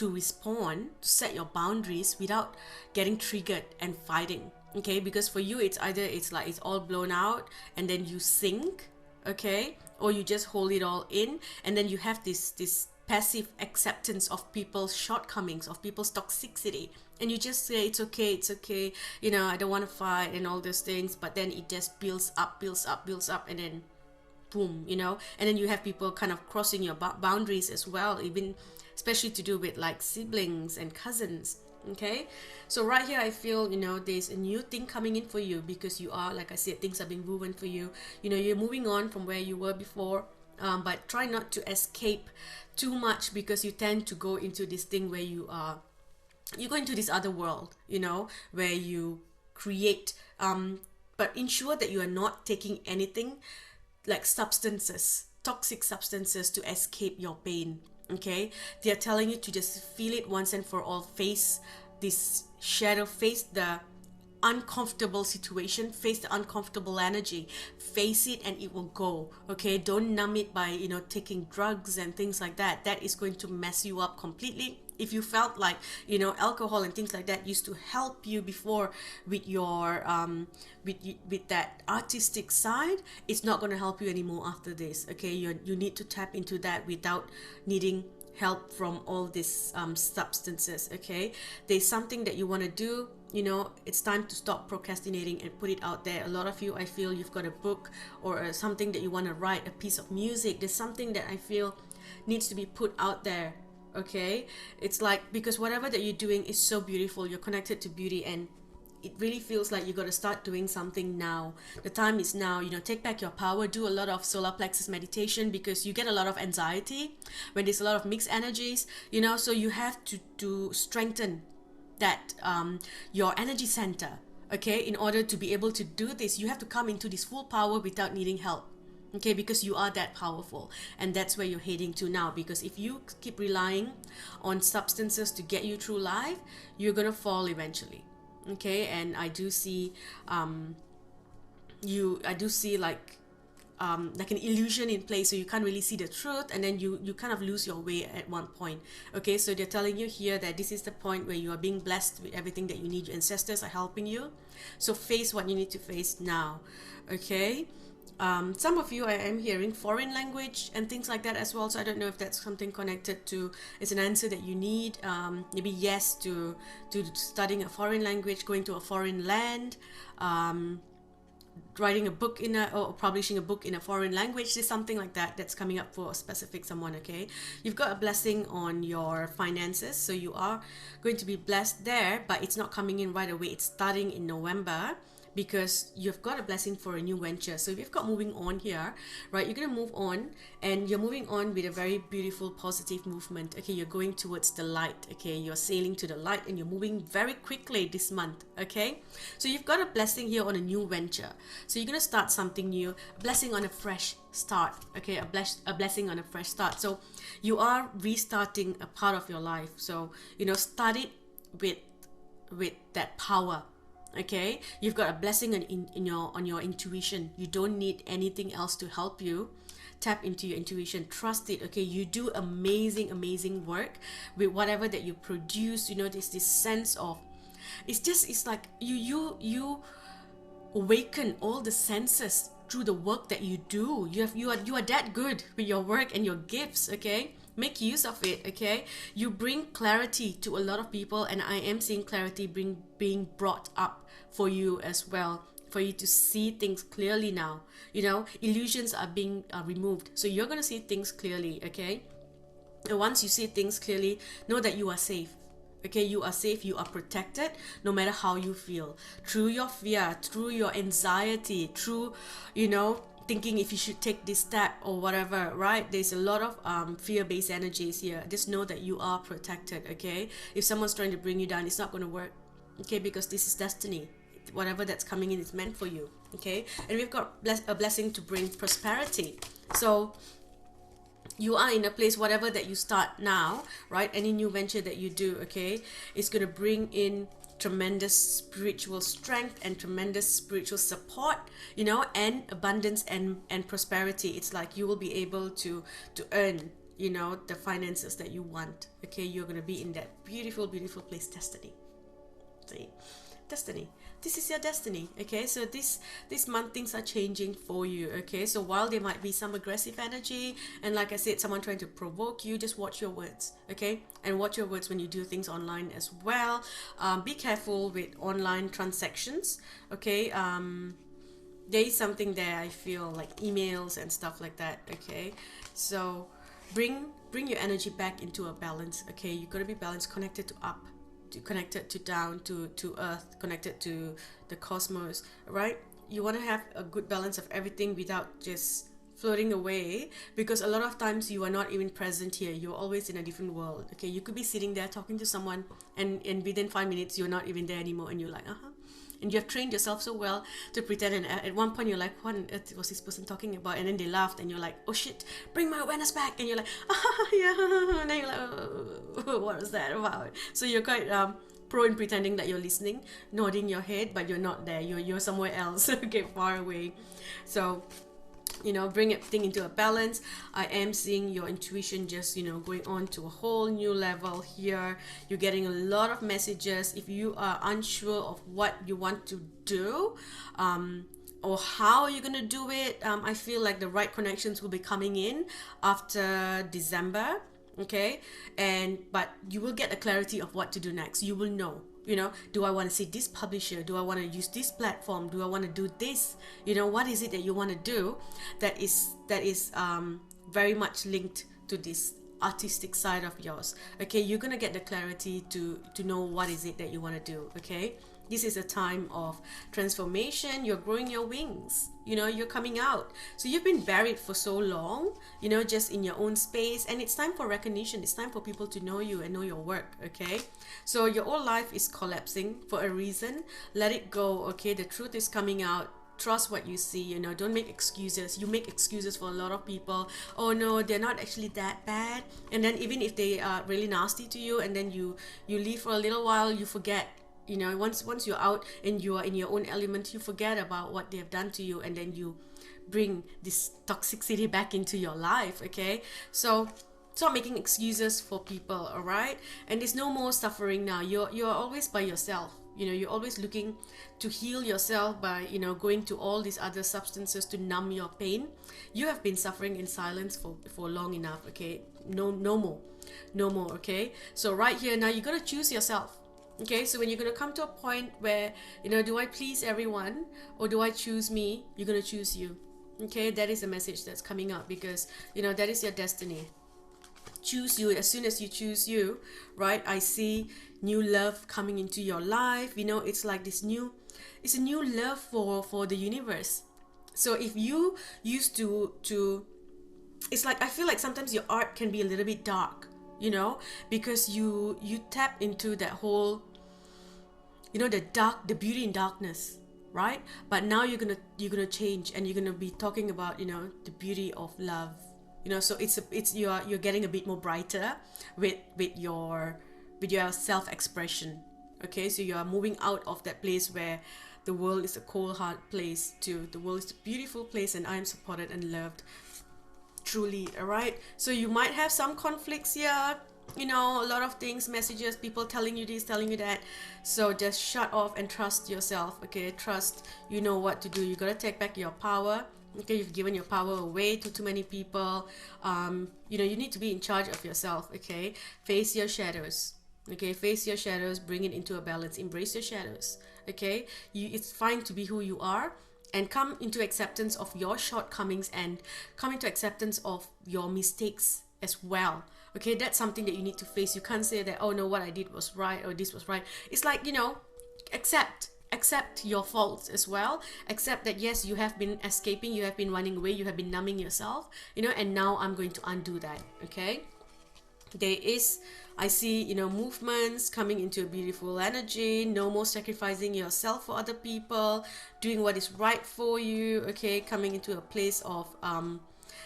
respond, to set your boundaries without getting triggered and fighting. Okay, because for you, it's either it's like it's all blown out and then you sink, okay, or you just hold it all in, and then you have this passive acceptance of people's shortcomings, of people's toxicity, and you just say it's okay, I don't want to fight and all those things, but then it just builds up, and then boom, and then you have people kind of crossing your boundaries as well, even especially to do with like siblings and cousins. Okay, so right here I feel there's a new thing coming in for you, because you are, like I said, things are being woven for you. You're moving on from where you were before, but try not to escape too much, because you tend to go into this thing where you go into this other world, where you create, but ensure that you are not taking anything like substances, toxic substances, to escape your pain. Okay, they are telling you to just feel it once and for all. Face this shadow, face the uncomfortable situation, face the uncomfortable energy, face it, and it will go. Okay, don't numb it by taking drugs and things like that. That is going to mess you up completely. If you felt like alcohol and things like that used to help you before with your with that artistic side, it's not going to help you anymore after this. Okay, you need to tap into that without needing help from all these substances. Okay, there's something that you want to do, it's time to stop procrastinating and put it out there. A lot of you, I feel you've got a book or something that you want to write, a piece of music. There's something that I feel needs to be put out there. Okay, it's like, because whatever that you're doing is so beautiful, you're connected to beauty, and it really feels like you got to start doing something now. The time is now. Take back your power. Do a lot of solar plexus meditation, because you get a lot of anxiety when there's a lot of mixed energies. So you have to strengthen that your energy center. Okay, in order to be able to do this, you have to come into this full power without needing help. Okay, because you are that powerful, and that's where you're heading to now. Because if you keep relying on substances to get you through life, you're gonna fall eventually. Okay, and I do see like an illusion in place, so you can't really see the truth, and then you kind of lose your way at one point. Okay, so they're telling you here that this is the point where you are being blessed with everything that you need. Your ancestors are helping you, so face what you need to face now. Okay, some of you, I am hearing foreign language and things like that as well, so I don't know if that's something connected to, it's an answer that you need. Maybe yes to studying a foreign language, going to a foreign land, writing a book or publishing a book in a foreign language. There's something like that that's coming up for a specific someone. Okay, you've got a blessing on your finances, so you are going to be blessed there, but it's not coming in right away. It's starting in November, because you've got a blessing for a new venture. So if you've got moving on here, right, you're going to move on, and you're moving on with a very beautiful positive movement. Okay, you're going towards the light. Okay, you're sailing to the light, and you're moving very quickly this month. Okay, so you've got a blessing here on a new venture. So you're going to start something new, a blessing on a fresh start. Okay, a blessing on a fresh start. So you are restarting a part of your life. So start it with that power. Okay, you've got a blessing on your intuition. You don't need anything else to help you. Tap into your intuition, trust it. Okay, you do amazing work with whatever that you produce. There's this sense of, it's like you awaken all the senses through the work that you do. You are that good with your work and your gifts. Okay, make use of it. Okay, you bring clarity to a lot of people, and I am seeing clarity being brought up for you as well, for you to see things clearly now. Illusions are being removed, so you're going to see things clearly. Okay, and once you see things clearly, know that you are safe. Okay, you are safe, you are protected, no matter how you feel, through your fear, through your anxiety, through thinking if you should take this step or whatever, right? There's a lot of fear-based energies here. Just know that you are protected. Okay, if someone's trying to bring you down, it's not going to work. Okay, because this is destiny. Whatever that's coming in is meant for you. Okay, and we've got a blessing to bring prosperity. So you are in a place, whatever that you start now, right, any new venture that you do, okay, it's going to bring in tremendous spiritual strength and tremendous spiritual support, and abundance and prosperity. It's like you will be able to earn the finances that you want. Okay, you're going to be in that beautiful place. Destiny. See, destiny, this is your destiny. Okay, so this month things are changing for you. Okay, so while there might be some aggressive energy, and like I said, someone trying to provoke you, just watch your words. Okay, and watch your words when you do things online as well. Be careful with online transactions. Okay, there is something there, I feel, like emails and stuff like that. Okay, so bring your energy back into a balance. Okay, you got to be balanced, connected to up, connected to down, to earth, connected to the cosmos, right? You want to have a good balance of everything without just floating away, because a lot of times you are not even present here. You're always in a different world. Okay, you could be sitting there talking to someone, and within 5 minutes you're not even there anymore, and you're like, and you have trained yourself so well to pretend, and at one point you're like, what on earth was this person talking about? And then they laughed, and you're like, oh shit, bring my awareness back. And you're like, yeah, and then you're like, oh, what was that about? So you're quite pro in pretending that you're listening, nodding your head, but you're not there. You're somewhere else. Okay, far away. So bring everything into a balance. I am seeing your intuition just going on to a whole new level here. You're getting a lot of messages. If you are unsure of what you want to do, or how you're gonna do it, I feel like the right connections will be coming in after December. Okay, but you will get a clarity of what to do next. You will know, do I want to see this publisher? Do I want to use this platform? Do I want to do this? What is it that you want to do that is very much linked to this artistic side of yours. Okay, you're gonna get the clarity to know what is it that you want to do. Okay, this is a time of transformation. You're growing your wings, you know, you're coming out. So you've been buried for so long, you know, just in your own space, and it's time for recognition. It's time for people to know you and know your work. Okay, so your whole life is collapsing for a reason. Let it go. Okay, the truth is coming out. Trust what you see, you know, don't make excuses. You make excuses for a lot of people. Oh no, they're not actually that bad. And then even if they are really nasty to you, and then you leave for a little while, you forget, you know, once you're out and you are in your own element, you forget about what they have done to you, and then you bring this toxicity back into your life. Okay, so stop making excuses for people. All right, and there's no more suffering now. You're always by yourself. You know, you're always looking to heal yourself by, you know, going to all these other substances to numb your pain. You have been suffering in silence for long enough. Okay, no more. Okay, so right here now, you got to choose yourself. Okay, so when you're going to come to a point where, you know, do I please everyone or do I choose me? You're going to choose you. Okay, that is the message that's coming up, because, you know, that is your destiny. Choose you. As soon as you choose you, right, I see new love coming into your life. You know, it's like it's a new love for the universe. So if you used to it's like, I feel like sometimes your art can be a little bit dark, you know, because you tap into that whole, you know, the beauty in darkness, right? But now you're gonna change, and you're gonna be talking about, you know, the beauty of love. You know, so you're getting a bit more brighter with your self-expression. Okay, so you are moving out of that place where the world is a cold hard place to the world is a beautiful place, and I am supported and loved truly. All right, so you might have some conflicts here, you know, a lot of things, messages, people telling you this, telling you that. So just shut off and trust yourself. Okay, trust, you know what to do. You gotta take back your power. Okay, you've given your power away to too many people. You know, you need to be in charge of yourself. Okay, face your shadows. Okay, face your shadows, bring it into a balance, embrace your shadows. Okay, it's fine to be who you are, and come into acceptance of your shortcomings, and come into acceptance of your mistakes as well. Okay, that's something that you need to face. You can't say that, oh no, what I did was right, or this was right. It's like, you know, accept your faults as well. Accept that yes, you have been escaping, you have been running away, you have been numbing yourself, you know, and now I'm going to undo that. Okay, there is, I see, you know, movements coming into a beautiful energy. No more sacrificing yourself for other people, doing what is right for you. Okay, coming into a place of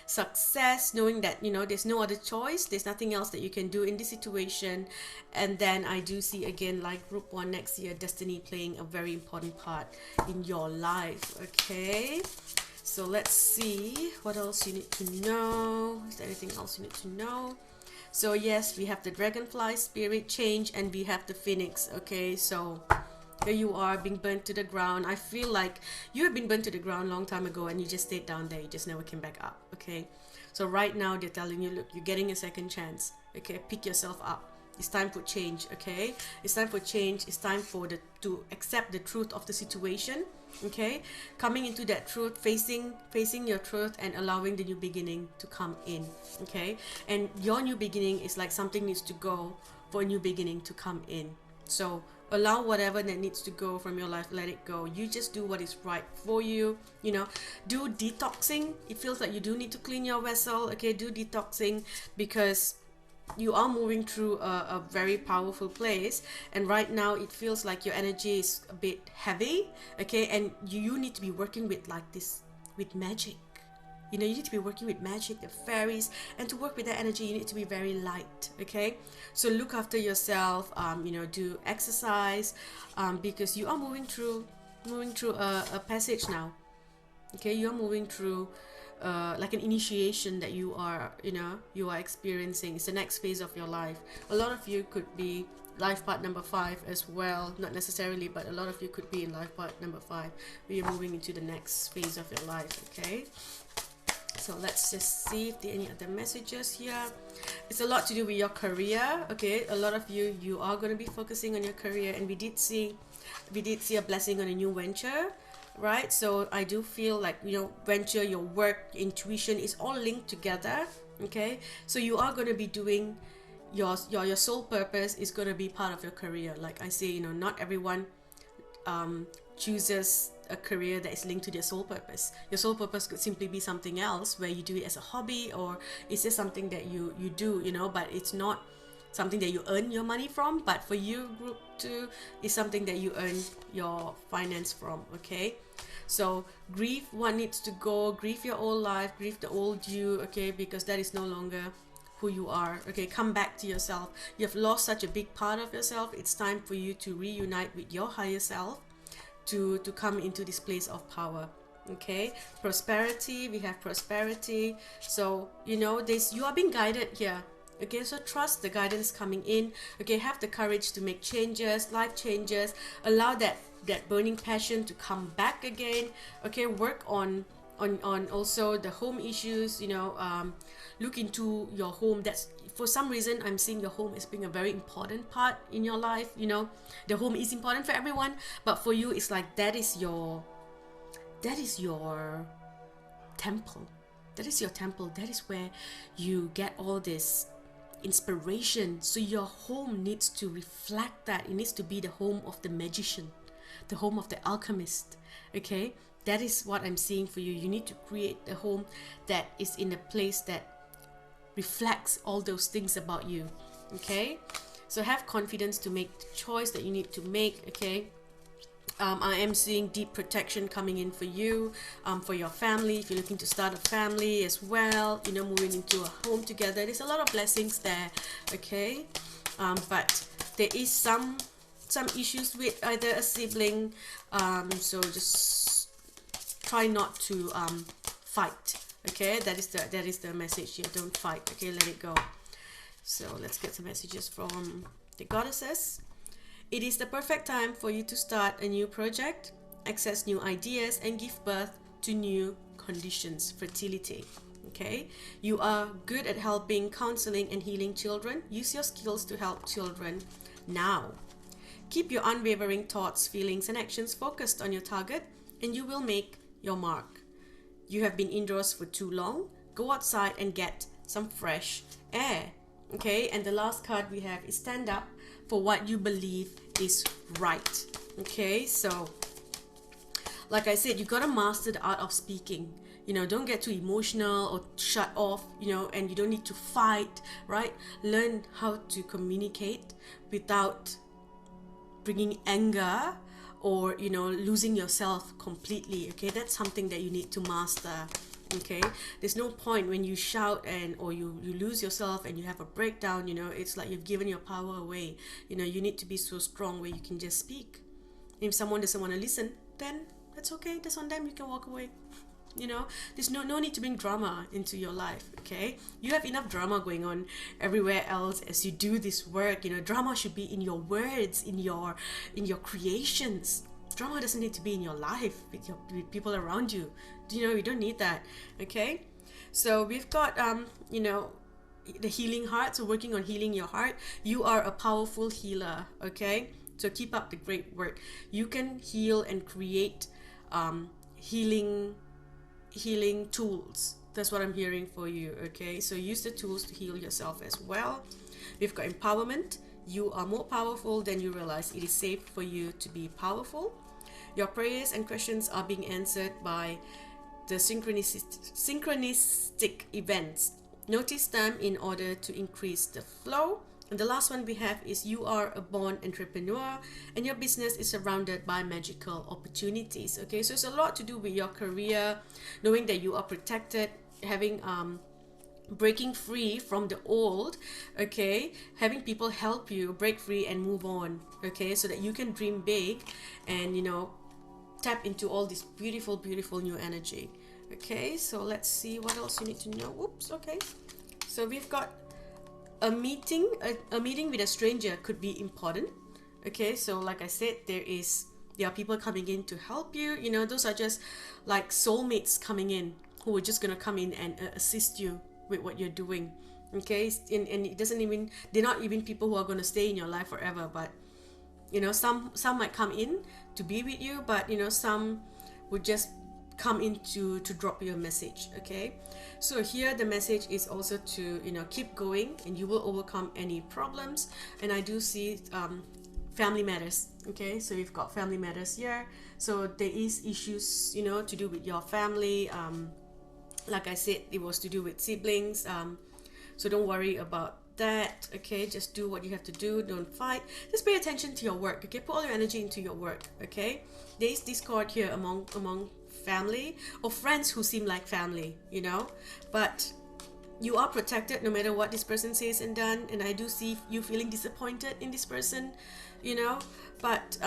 success, knowing that, you know, there's no other choice, there's nothing else that you can do in this situation. And then I do see again, like group 1 next year, destiny playing a very important part in your life. Okay, so let's see what else you need to know. Is there anything else you need to know? So yes, we have the dragonfly spirit change, and we have the phoenix. Okay, so here you are being burnt to the ground. I feel like you have been burnt to the ground a long time ago, and you just stayed down there, you just never came back up. Okay, so right now they're telling you, look, you're getting a second chance. Okay, pick yourself up. It's time for change. Okay, it's time for change. It's time for to accept the truth of the situation. Okay, coming into that truth, facing your truth, and allowing the new beginning to come in. Okay, and your new beginning is like something needs to go for a new beginning to come in. So allow whatever that needs to go from your life, let it go. You just do what is right for you. You know, do detoxing. It feels like you do need to clean your vessel. Okay, do detoxing, because you are moving through a very powerful place, and right now it feels like your energy is a bit heavy. Okay, and you need to be working with like this, with magic. You know, you need to be working with magic, the fairies, and to work with that energy you need to be very light. Okay, so look after yourself. You know, do exercise, because you are moving through a passage now. Okay, you're moving through like an initiation that you are experiencing. It's the next phase of your life. A lot of you could be life part number 5 as well, not necessarily, but a lot of you could be in life part number 5, where you're moving into the next phase of your life. Okay, so let's just see if there are any other messages here. It's a lot to do with your career. Okay, a lot of you are going to be focusing on your career, and we did see a blessing on a new venture, right? So I do feel like, you know, venture, your work, intuition is all linked together. Okay, so you are going to be doing your sole purpose is going to be part of your career. Like I say, not everyone chooses a career that is linked to their sole purpose. Your sole purpose could simply be something else where you do it as a hobby, or it's just something that you do, but it's not something that you earn your money from. But for you, group 2 is something that you earn your finance from. Okay, so grieve what needs to go, grieve your old life, grieve the old you. Okay, because that is no longer who you are. Okay, come back to yourself. You have lost such a big part of yourself. It's time for you to reunite with your higher self, to come into this place of power. Okay, prosperity, we have prosperity. So this, you are being guided here. Okay, so trust the guidance coming in. Okay, have the courage to make changes, life changes. Allow that burning passion to come back again. Okay, work on also the home issues. Look into your home. That's, for some reason, I'm seeing your home as being a very important part in your life. The home is important for everyone, but for you, it's like that is your temple. That is your temple. That is where you get all this inspiration. So your home needs to reflect that. It needs to be the home of the magician, the home of the alchemist. Okay, that is what I'm seeing for you. You need to create a home that is in a place that reflects all those things about you. Okay, so have confidence to make the choice that you need to make. Okay, I am seeing deep protection coming in for you, for your family. If you're looking to start a family as well, moving into a home together, there's a lot of blessings there. Okay, but there is some issues with either a sibling, so just try not to fight. Okay, that is the message here. Don't fight. Okay, let it go. So let's get some messages from the goddesses. It is the perfect time for you to start a new project, access new ideas, and give birth to new conditions. Fertility. Okay, you are good at helping, counseling, and healing children. Use your skills to help children now. Keep your unwavering thoughts, feelings, and actions focused on your target, and you will make your mark. You have been indoors for too long. Go outside and get some fresh air. Okay, and the last card we have is stand up for what you believe is right. Okay, so like I said, you gotta master the art of speaking. Don't get too emotional or shut off, and you don't need to fight, right? Learn how to communicate without bringing anger or losing yourself completely. Okay, that's something that you need to master. Okay, there's no point when you shout or you lose yourself and you have a breakdown. It's like you've given your power away. You need to be so strong where you can just speak. If someone doesn't want to listen, then that's okay, that's on them. You can walk away. There's no need to bring drama into your life. Okay, you have enough drama going on everywhere else as you do this work. Drama should be in your words, in your creations. Drama doesn't need to be in your life with people around you. You don't need that. Okay, so we've got the healing heart. So working on healing your heart. You are a powerful healer. Okay, so keep up the great work. You can heal and create healing tools. That's what I'm hearing for you. Okay, so use the tools to heal yourself as well. We've got empowerment. You are more powerful than you realize. It is safe for you to be powerful. Your prayers and questions are being answered by the synchronistic events. Notice them in order to increase the flow. And the last one we have is you are a born entrepreneur and your business is surrounded by magical opportunities. Okay, so it's a lot to do with your career, knowing that you are protected, having breaking free from the old. Okay, having people help you break free and move on. Okay, so that you can dream big and tap into all this beautiful new energy. Okay, so let's see what else you need to know. Oops. Okay, so we've got a meeting with a stranger could be important. Okay, so like I said, there are people coming in to help you. Those are just like soulmates coming in who are just gonna come in and assist you with what you're doing. Okay, and it doesn't even, they're not even people who are gonna stay in your life forever, but some might come in to be with you, but some would just come in to drop you a message. Okay, so here the message is also to, you know, keep going and you will overcome any problems. And I do see family matters. Okay, so you've got family matters here, so there is issues, you know, to do with your family. Like I said, it was to do with siblings, so don't worry about that. Okay, just do what you have to do, don't fight, just pay attention to your work. Okay, put all your energy into your work. Okay, there is discord here among family or friends who seem like family, you know, but you are protected no matter what this person says and done. And I do see you feeling disappointed in this person, you know, but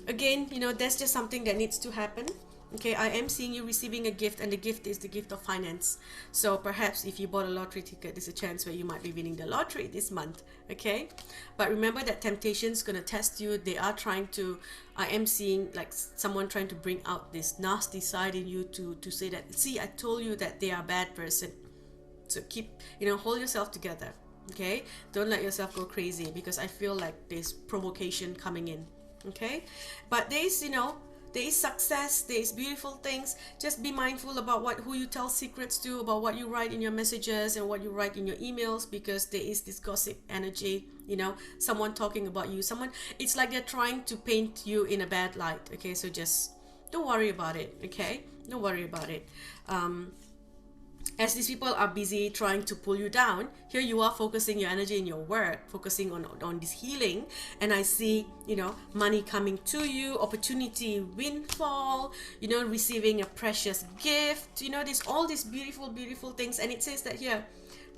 again, you know, that's just something that needs to happen. Okay, I am seeing you receiving a gift, and the gift is the gift of finance. So perhaps if you bought a lottery ticket, there's a chance where you might be winning the lottery this month. Okay, but remember that temptation's gonna test you. They are trying to, I am seeing like someone trying to bring out this nasty side in you to say that, see, I told you that they are a bad person. So keep, you know, hold yourself together. Okay, don't let yourself go crazy, because I feel like there's provocation coming in. Okay, but there's, you know, there is success, there is beautiful things. Just be mindful about who you tell secrets to, about what you write in your messages and what you write in your emails, because there is this gossip energy, you know, someone talking about you, someone, it's like they're trying to paint you in a bad light. Okay, so just don't worry about it. Okay, don't worry about it. As these people are busy trying to pull you down, here you are focusing your energy in your work, focusing on this healing. And I see, you know, money coming to you, opportunity, windfall, you know, receiving a precious gift, you know, there's all these beautiful things. And it says that here,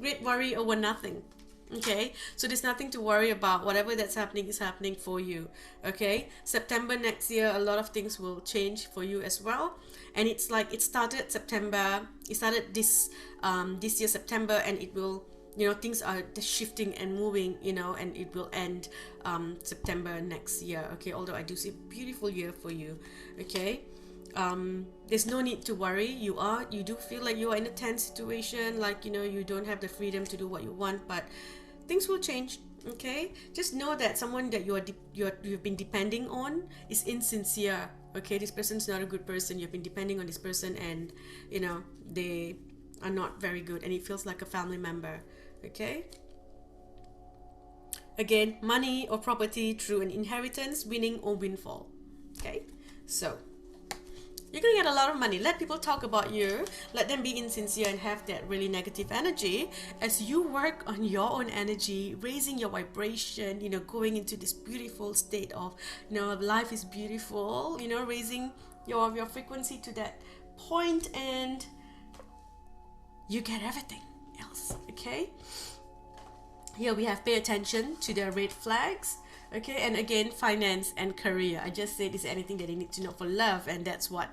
great worry over nothing. Okay, so there's nothing to worry about. Whatever that's happening is happening for you. Okay, September next year, a lot of things will change for you as well. And it's like it started September, it started this year September, and it will, you know, things are shifting and moving, you know, and it will end September next year. Okay, although I do see a beautiful year for you. Okay, there's no need to worry. You do feel like you are in a tense situation, like, you know, you don't have the freedom to do what you want, but things will change. Okay, just know that someone that you've been depending on is insincere. Okay, this person's not a good person. You've been depending on this person, and, you know, they are not very good, and it feels like a family member. Okay, again, money or property through an inheritance, winning or windfall. Okay, so you're gonna get a lot of money. Let people talk about you, let them be insincere and have that really negative energy, as you work on your own energy, raising your vibration, you know, going into this beautiful state of, you know, life is beautiful, you know, raising your frequency to that point, and you get everything else. Okay, here we have pay attention to the red flags. Okay, and again, finance and career. I just said, is there anything that you need to know for love? And that's what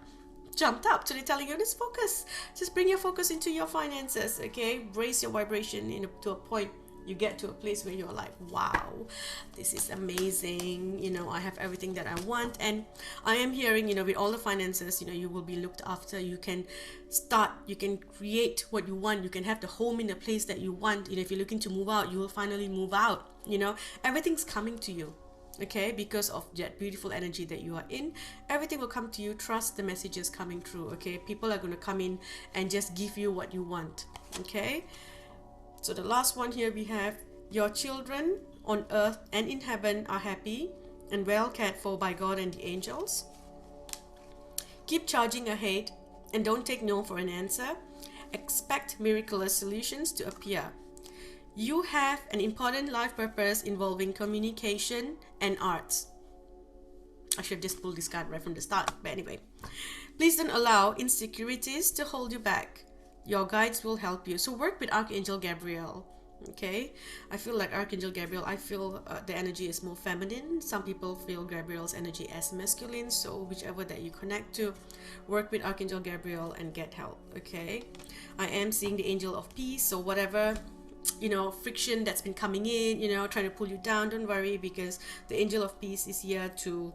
jumped up. So they're telling you, just focus. Just bring your focus into your finances. Okay, raise your vibration to a point. You get to a place where you're like, wow, this is amazing. You know, I have everything that I want. And I am hearing, you know, with all the finances, you know, you will be looked after. You can start, you can create what you want. You can have the home in the place that you want. You know, if you're looking to move out, you will finally move out. You know, everything's coming to you. Okay, because of that beautiful energy that you are in, everything will come to you. Trust the messages coming through. Okay, people are going to come in and just give you what you want. Okay, so the last one here, we have your children on earth and in heaven are happy and well cared for by God and the angels. Keep charging ahead and don't take no for an answer. Expect miraculous solutions to appear. You have an important life purpose involving communication and arts. I should just pull this card right from the start, but anyway. Please don't allow insecurities to hold you back. Your guides will help you. So work with Archangel Gabriel. Okay, I feel like Archangel Gabriel, I feel the energy is more feminine. Some people feel Gabriel's energy as masculine. So whichever that you connect to, work with Archangel Gabriel and get help. Okay, I am seeing the angel of peace. So whatever, you know, friction that's been coming in, you know, trying to pull you down, don't worry, because the angel of peace is here to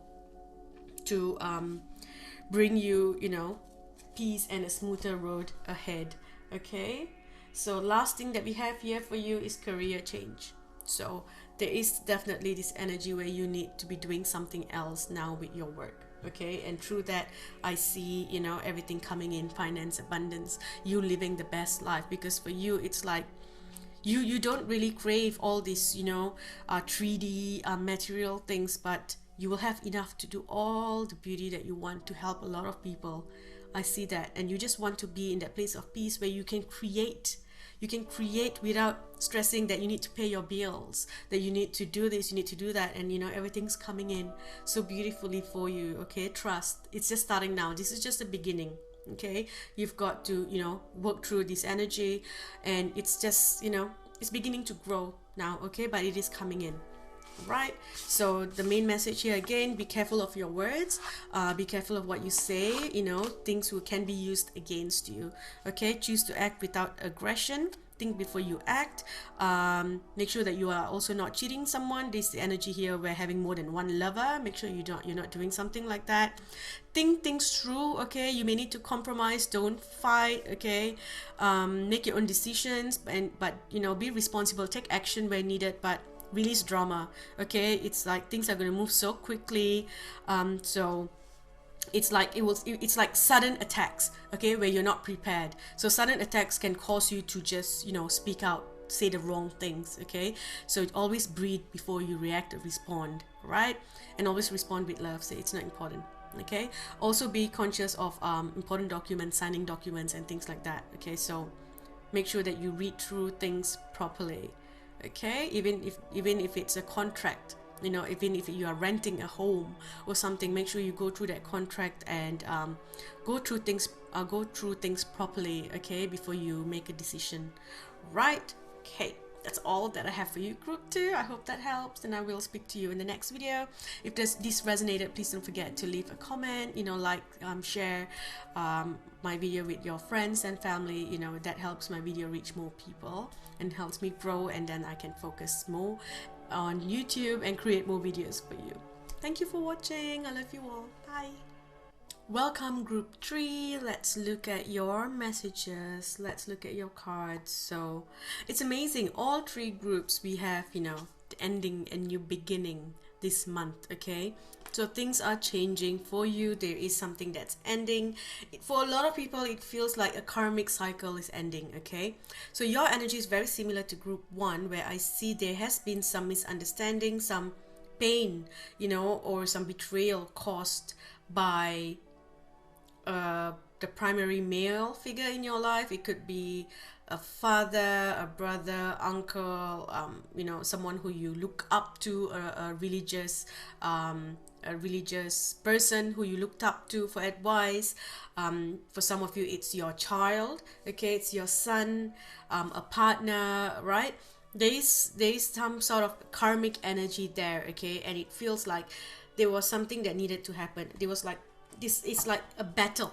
bring you, you know, peace and a smoother road ahead. Okay, so last thing that we have here for you is career change. So there is definitely this energy where you need to be doing something else now with your work. okay? And through that, I see, you know, everything coming in, finance, abundance, you living the best life. Because for you, it's like you don't really crave all these, you know, 3D material things, but you will have enough to do all the beauty that you want to help a lot of people. I see that. And you just want to be in that place of peace where you can create. You can create without stressing that you need to pay your bills, that you need to do this, you need to do that, and you know, everything's coming in so beautifully for you. Okay, trust, it's just starting now. This is just the beginning. Okay, you've got to, you know, work through this energy, and it's just, you know, it's beginning to grow now. Okay, but it is coming in. Right, so the main message here again, be careful of your words, be careful of what you say, you know, things can be used against you. Okay, choose to act without aggression, think before you act, make sure that you are also not cheating someone. This is the energy here where having more than one lover, make sure you're not doing something like that. Think things through. Okay, you may need to compromise, don't fight. Okay, make your own decisions, but you know, be responsible, take action where needed, but release drama. Okay, it's like things are going to move so quickly, so it's like it's like sudden attacks, okay, where you're not prepared. So sudden attacks can cause you to just, you know, speak out, say the wrong things. Okay, so always breathe before you react or respond, right? And always respond with love, say it's not important. Okay, also be conscious of important documents, signing documents and things like that. Okay, so make sure that you read through things properly. Okay, even if it's a contract, you know, even if you are renting a home or something, make sure you go through that contract and go through things properly. Okay, before you make a decision, right? Okay, that's all that I have for you, group 2. I hope that helps, and I will speak to you in the next video. If this resonated, please don't forget to leave a comment, you know, like, share my video with your friends and family. You know, that helps my video reach more people and helps me grow, and then I can focus more on YouTube and create more videos for you. Thank you for watching. I love you all. Bye. Welcome, group 3. Let's look at your messages. Let's look at your cards. So it's amazing, all 3 groups we have, you know, the ending and new beginning this month. Okay, so things are changing for you. There is something that's ending. For a lot of people, it feels like a karmic cycle is ending. Okay, so your energy is very similar to group 1, where I see there has been some misunderstanding, some pain, you know, or some betrayal caused by the primary male figure in your life. It could be a father, a brother, uncle, you know, someone who you look up to, a religious person who you looked up to for advice. For some of you, it's your child. Okay, it's your son, a partner, right? There is some sort of karmic energy there. Okay, and it feels like there was something that needed to happen. There was like this, it's like a battle.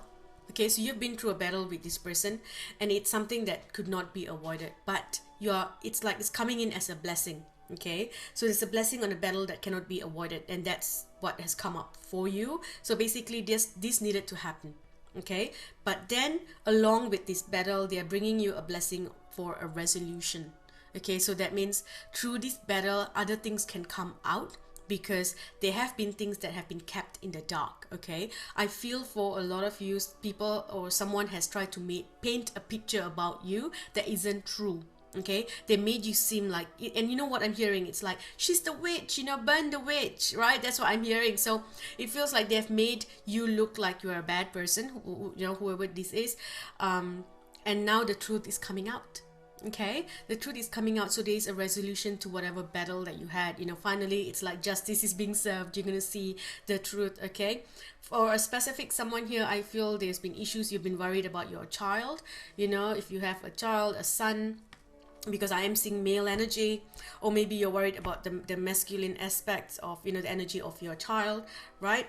Okay, so you've been through a battle with this person, and it's something that could not be avoided, but it's like it's coming in as a blessing. Okay, so there's a blessing on a battle that cannot be avoided, and that's what has come up for you. So basically this needed to happen. Okay, but then along with this battle, they are bringing you a blessing for a resolution. Okay, so that means through this battle, other things can come out, because there have been things that have been kept in the dark. Okay, I feel for a lot of you, people or someone has tried to paint a picture about you that isn't true. Okay, they made you seem like, and you know what I'm hearing, it's like, she's the witch, you know, burn the witch, right? That's what I'm hearing. So it feels like they've made you look like you're a bad person, you know, whoever this is, and now the truth is coming out. Okay, the truth is coming out. So there is a resolution to whatever battle that you had. You know, finally it's like justice is being served. You're gonna see the truth. Okay, for a specific someone here, I feel there's been issues. You've been worried about your child. You know, if you have a child, a son, because I am seeing male energy, or maybe you're worried about the masculine aspects of, you know, the energy of your child, right?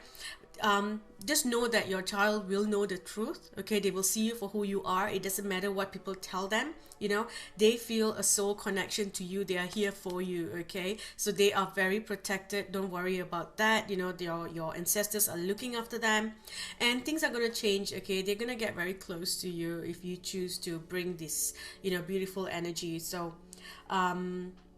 Just know that your child will know the truth. Okay, they will see you for who you are. It doesn't matter what people tell them. You know, they feel a soul connection to you. They are here for you. Okay, so they are very protected. Don't worry about that. You know, your ancestors are looking after them, and things are gonna change. Okay, they're gonna get very close to you if you choose to bring this, you know, beautiful energy. So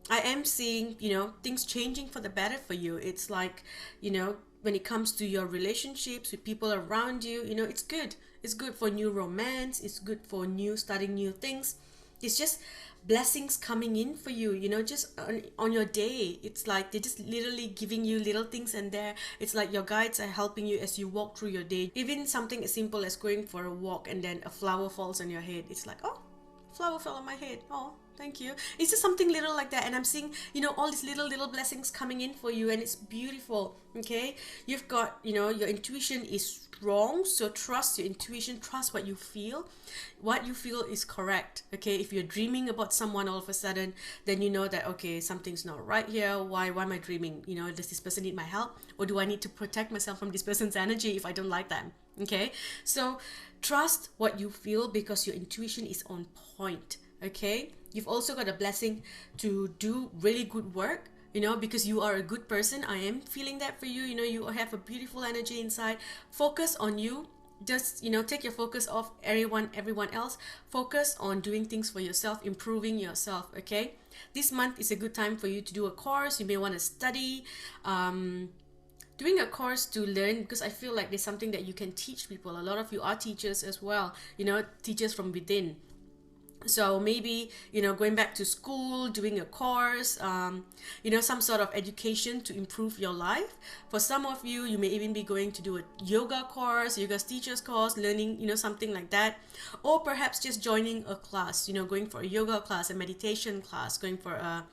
I am seeing, things changing for the better for you. It's like, when it comes to your relationships with people around you, it's good. It's good for new romance. It's good for starting new things. It's just blessings coming in for you, just on your day. It's like they're just literally giving you little things, and there, it's like your guides are helping you as you walk through your day. Even something as simple as going for a walk and then a flower falls on your head. It's like, oh, flower fell on my head. Oh, thank you. It's just something little like that, and I'm seeing, all these little blessings coming in for you, and it's beautiful. Okay, you've got, your intuition is strong, so trust your intuition. Trust what you feel. What you feel is correct. Okay, if you're dreaming about someone all of a sudden, then you know that, okay, something's not right here. Why am I dreaming? Does this person need my help, or do I need to protect myself from this person's energy if I don't like them? Okay, so trust what you feel, because your intuition is on point. Okay, you've also got a blessing to do really good work, because you are a good person. I am feeling that for you. You have a beautiful energy inside. Focus on you. Just, take your focus off everyone else. Focus on doing things for yourself, improving yourself. Okay, this month is a good time for you to do a course. You may want to study, doing a course to learn, because I feel like there's something that you can teach people. A lot of you are teachers as well, teachers from within. So maybe, going back to school, doing a course, some sort of education to improve your life. For some of you, you may even be going to do a yoga course, yoga teacher's course, learning, something like that. Or perhaps just joining a class, going for a yoga class, a meditation class, going for a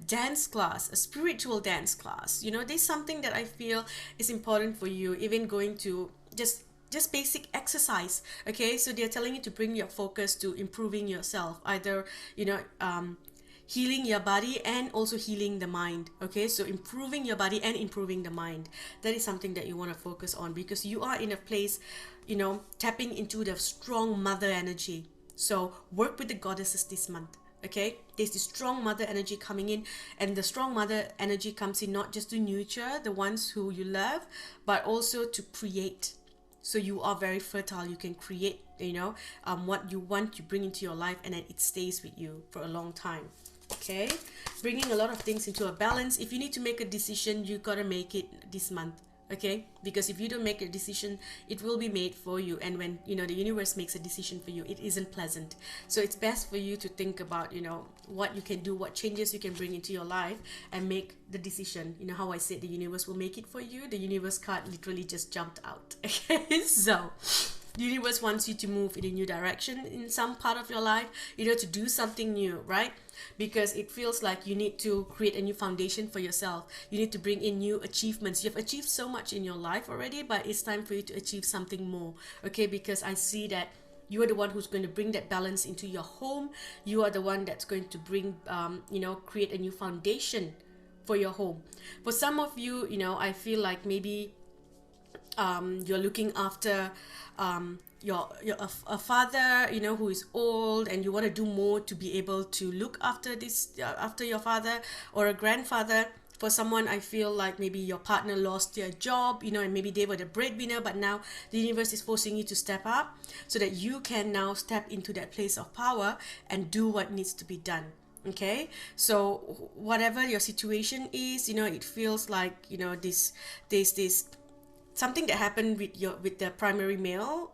dance class, a spiritual dance class. There's something that I feel is important for you, even going to just basic exercise. Okay, so they're telling you to bring your focus to improving yourself, either healing your body and also healing the mind. Okay, so improving your body and improving the mind, that is something that you want to focus on, because you are in a place, tapping into the strong mother energy. So work with the goddesses this month. Okay, there's this strong mother energy coming in, and the strong mother energy comes in not just to nurture the ones who you love, but also to create. So you are very fertile. You can create, what you want, you bring into your life, and then it stays with you for a long time. Okay, bringing a lot of things into a balance. If you need to make a decision, you gotta make it this month. Okay, because if you don't make a decision, it will be made for you, and when the universe makes a decision for you, it isn't pleasant. So it's best for you to think about what you can do, what changes you can bring into your life, and make the decision. How I said the universe will make it for you. The universe card literally just jumped out. Okay, so the universe wants you to move in a new direction in some part of your life, to do something new, right? Because it feels like you need to create a new foundation for yourself. You need to bring in new achievements. You've achieved so much in your life already, but it's time for you to achieve something more. Okay, because I see that you are the one who's going to bring that balance into your home. You are the one that's going to bring, create a new foundation for your home. For some of you, I feel like maybe you're looking after a father, who is old, and you want to do more to be able to look after after your father, or a grandfather. For someone, I feel like maybe your partner lost their job, and maybe they were the breadwinner, but now the universe is forcing you to step up so that you can now step into that place of power and do what needs to be done. Okay, so whatever your situation is, it feels like there's this something that happened with the primary male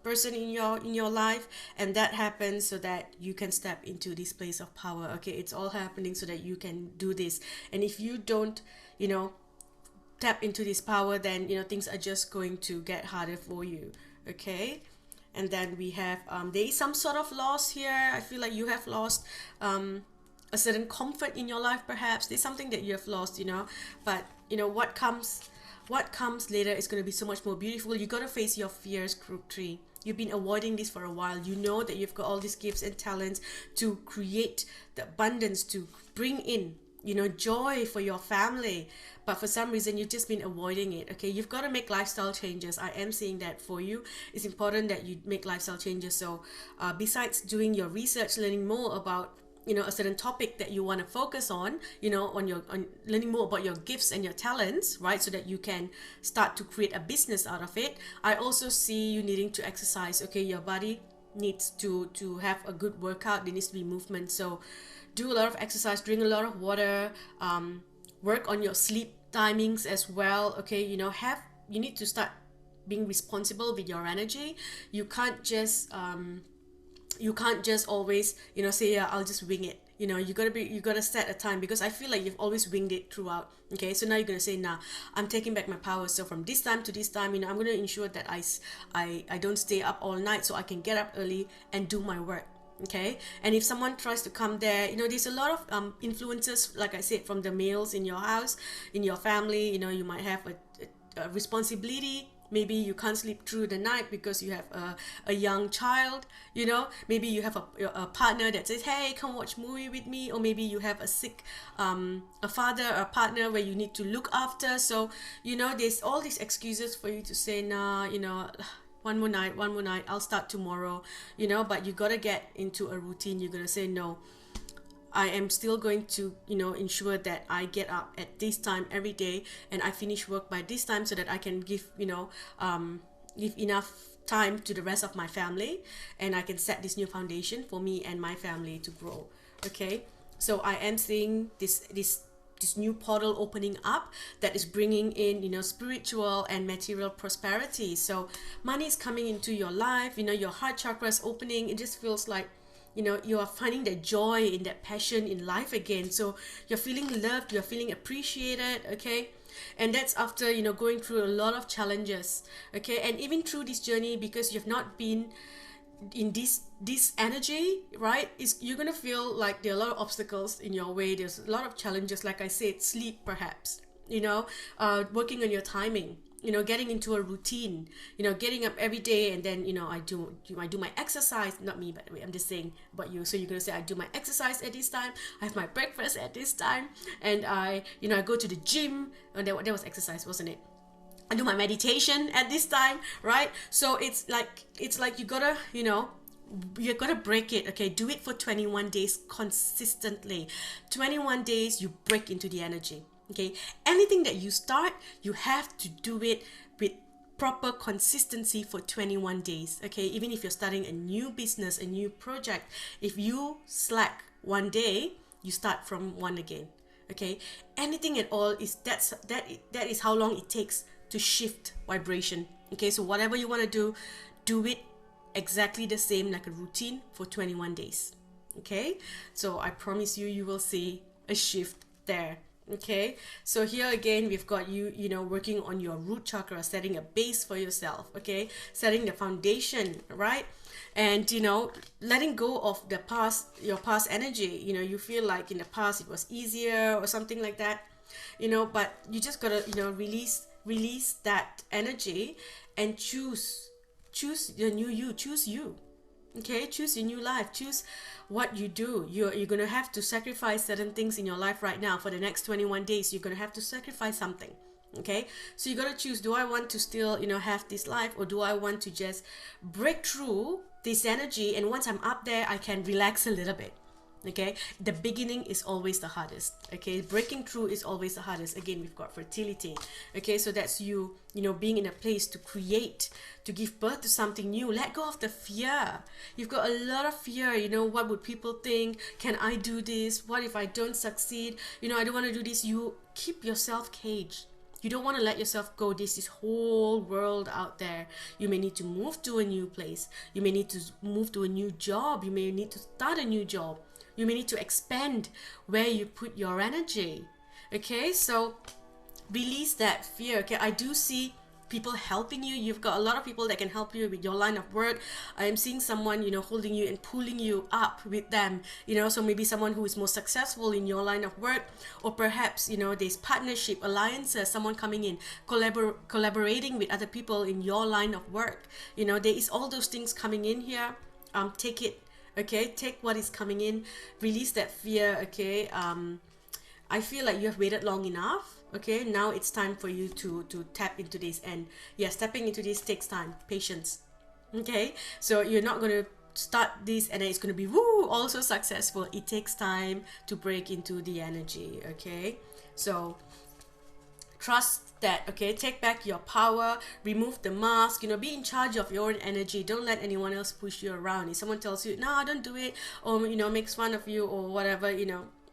person in your life, and that happens so that you can step into this place of power. Okay, it's all happening so that you can do this. And if you don't tap into this power, then things are just going to get harder for you. Okay, and then we have there is some sort of loss here. I feel like you have lost a certain comfort in your life. Perhaps there's something that you have lost, but what comes later is going to be so much more beautiful. You got to face your fears, group 3. You've been avoiding this for a while. You know that you've got all these gifts and talents to create the abundance, to bring in joy for your family, but for some reason you've just been avoiding it. Okay, you've got to make lifestyle changes. I am saying that for you. It's important that you make lifestyle changes. So besides doing your research, learning more about a certain topic that you want to focus on, on learning more about your gifts and your talents, right? So that you can start to create a business out of it. I also see you needing to exercise. Okay, your body needs to have a good workout. There needs to be movement. So do a lot of exercise, drink a lot of water, work on your sleep timings as well. Okay, you need to start being responsible with your energy. You can't just always say, yeah, I'll just wing it. You gotta set a time, because I feel like you've always winged it throughout. Okay, so now you're gonna say, nah, I'm taking back my power. So from this time to this time, I'm gonna ensure that I don't stay up all night, so I can get up early and do my work. Okay, and if someone tries to come there, there's a lot of influences, like I said, from the males in your house, in your family. You might have a responsibility. Maybe you can't sleep through the night because you have a young child. Maybe you have a partner that says, hey, come watch movie with me. Or maybe you have a sick a father or a partner where you need to look after. So there's all these excuses for you to say, nah, one more night, I'll start tomorrow. But you gotta get into a routine. You're gonna say, no, I am still going to ensure that I get up at this time every day, and I finish work by this time, so that I can give enough time to the rest of my family, and I can set this new foundation for me and my family to grow. Okay, so I am seeing this new portal opening up that is bringing in spiritual and material prosperity. So money is coming into your life. Your heart chakra is opening. It just feels like you are finding that joy in that passion in life again. So you're feeling loved, you're feeling appreciated. Okay, and that's after going through a lot of challenges. Okay, and even through this journey, because you've not been in this energy, right, you're gonna feel like there are a lot of obstacles in your way. There's a lot of challenges, like I said, sleep perhaps, working on your timing, getting into a routine, getting up every day. And then I do my exercise. Not me, by the way, I'm just saying about you. So you're gonna say, I do my exercise at this time, I have my breakfast at this time, and I go to the gym. And that was exercise, wasn't it? I do my meditation at this time, right? So it's like you gotta you're gonna break it. Okay, do it for 21 days consistently. 21 days you break into the energy. Okay, anything that you start, you have to do it with proper consistency for 21 days. Okay, even if you're starting a new business, a new project, if you slack one day, you start from one again. Okay, anything at all is that is how long it takes to shift vibration. Okay, so whatever you want to do it exactly the same, like a routine, for 21 days. Okay, so I promise you will see a shift there. Okay, so here again we've got you working on your root chakra, setting a base for yourself. Okay, setting the foundation, right? And letting go of your past energy. You feel like in the past it was easier or something like that, but you just gotta release that energy and choose the new you. Choose you. Okay, choose your new life. Choose what you do. You're gonna have to sacrifice certain things in your life right now. For the next 21 days, you're gonna have to sacrifice something. Okay, so you gotta choose. Do I want to still have this life, or do I want to just break through this energy, and once I'm up there, I can relax a little bit? Okay, the beginning is always the hardest. Okay, breaking through is always the hardest. Again, we've got fertility. Okay, so that's you being in a place to create, to give birth to something new. Let go of the fear. You've got a lot of fear. What would people think? Can I do this? What if I don't succeed? I don't want to do this. You keep yourself caged. You don't want to let yourself go. There's this whole world out there. You may need to move to a new place. You may need to move to a new job. You may need to start a new job. You may need to expand where you put your energy. Okay, so release that fear. Okay, I do see people helping you. You've got a lot of people that can help you with your line of work. I am seeing someone holding you and pulling you up with them. So maybe someone who is more successful in your line of work, or perhaps there's partnership, alliances, someone coming in, collaborating with other people in your line of work. There is all those things coming in here. Take it. Okay, take what is coming in, release that fear. Okay, I feel like you have waited long enough. Okay, now it's time for you to tap into this. And yes, stepping into this takes time, patience. Okay, so you're not going to start this and then it's going to be also successful. It takes time to break into the energy. Okay, so Trust that, okay? Take back your power, remove the mask, be in charge of your own energy. Don't let anyone else push you around. If someone tells you, no, don't do it, or, makes fun of you or whatever,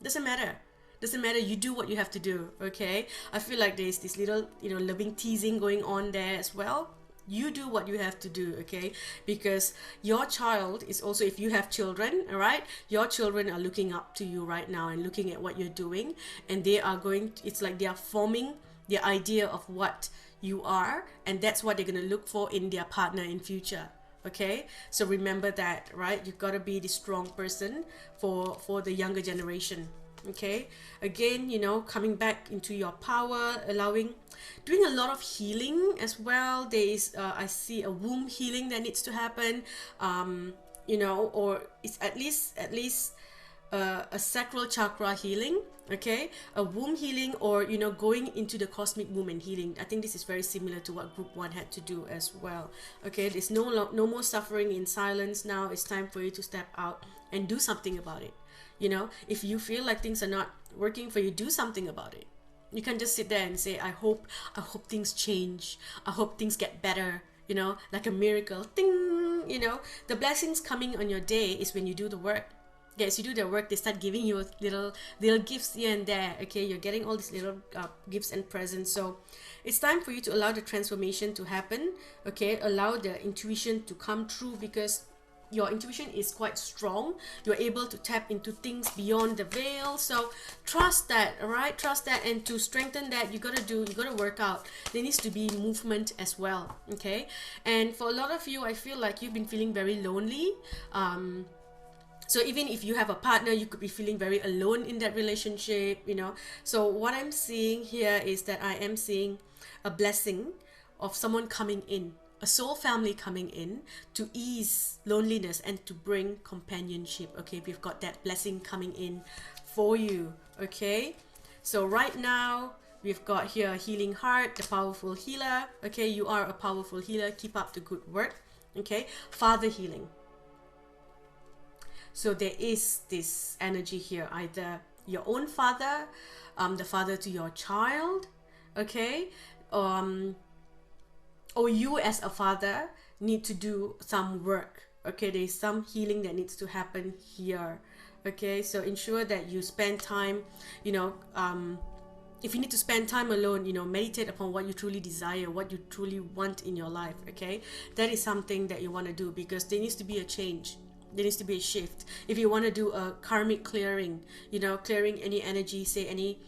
doesn't matter. Doesn't matter. You do what you have to do, okay? I feel like there's this little, loving teasing going on there as well. You do what you have to do, okay? Because your child is also, if you have children, all right, your children are looking up to you right now and looking at what you're doing, and they are it's like they are forming the idea of what you are, and that's what they're going to look for in their partner in future. Okay, so remember that, right? You've got to be the strong person for the younger generation. Okay, again, coming back into your power, doing a lot of healing as well. There is I see a womb healing that needs to happen, or it's at least a sacral chakra healing, okay, a womb healing, or going into the cosmic womb and healing. I think this is very similar to what group 1 had to do as well. Okay, there's no more suffering in silence now. It's time for you to step out and do something about it. If you feel like things are not working for you, do something about it. You can't just sit there and say, I hope things change, I hope things get better, like a miracle. Ding. The blessings coming on your day is when you do the work. Yes, you do the work, they start giving you little gifts here and there. Okay, you're getting all these little gifts and presents. So it's time for you to allow the transformation to happen. Okay, allow the intuition to come true, because your intuition is quite strong. You're able to tap into things beyond the veil. So trust that, all right? Trust that. And to strengthen that, you gotta work out. There needs to be movement as well, okay? And for a lot of you, I feel like you've been feeling very lonely. So even if you have a partner, you could be feeling very alone in that relationship, So what I'm seeing here is that I am seeing a blessing of someone coming in, a soul family coming in to ease loneliness and to bring companionship. Okay, we've got that blessing coming in for you. Okay, so right now we've got here healing heart, the powerful healer. Okay, you are a powerful healer. Keep up the good work. Okay, father healing. So there is this energy here, either your own father, the father to your child, okay, or you as a father need to do some work. Okay, there's some healing that needs to happen here. Okay, so ensure that you spend time, if you need to spend time alone, meditate upon what you truly desire, what you truly want in your life. Okay, that is something that you want to do, because there needs to be a change. There needs to be a shift. If you want to do a karmic clearing, clearing any energy, say any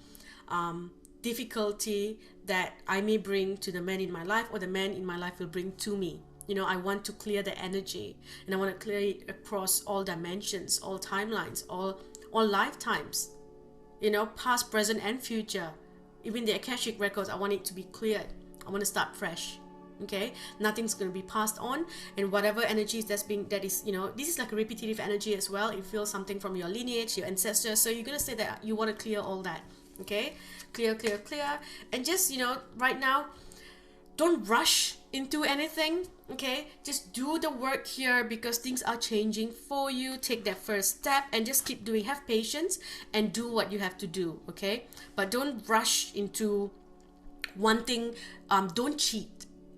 difficulty that I may bring to the man in my life, or the man in my life will bring to me. I want to clear the energy, and I want to clear it across all dimensions, all timelines, all lifetimes, past, present, and future. Even the Akashic records, I want it to be cleared. I want to start fresh. Okay, nothing's going to be passed on, and whatever energies that is, this is like a repetitive energy as well. You feel something from your lineage, your ancestors, so you're going to say that you want to clear all that. Okay, clear, and just right now, don't rush into anything. Okay, just do the work here, because things are changing for you. Take that first step and just keep doing. Have patience and do what you have to do. Okay, but don't rush into wanting. Don't cheat.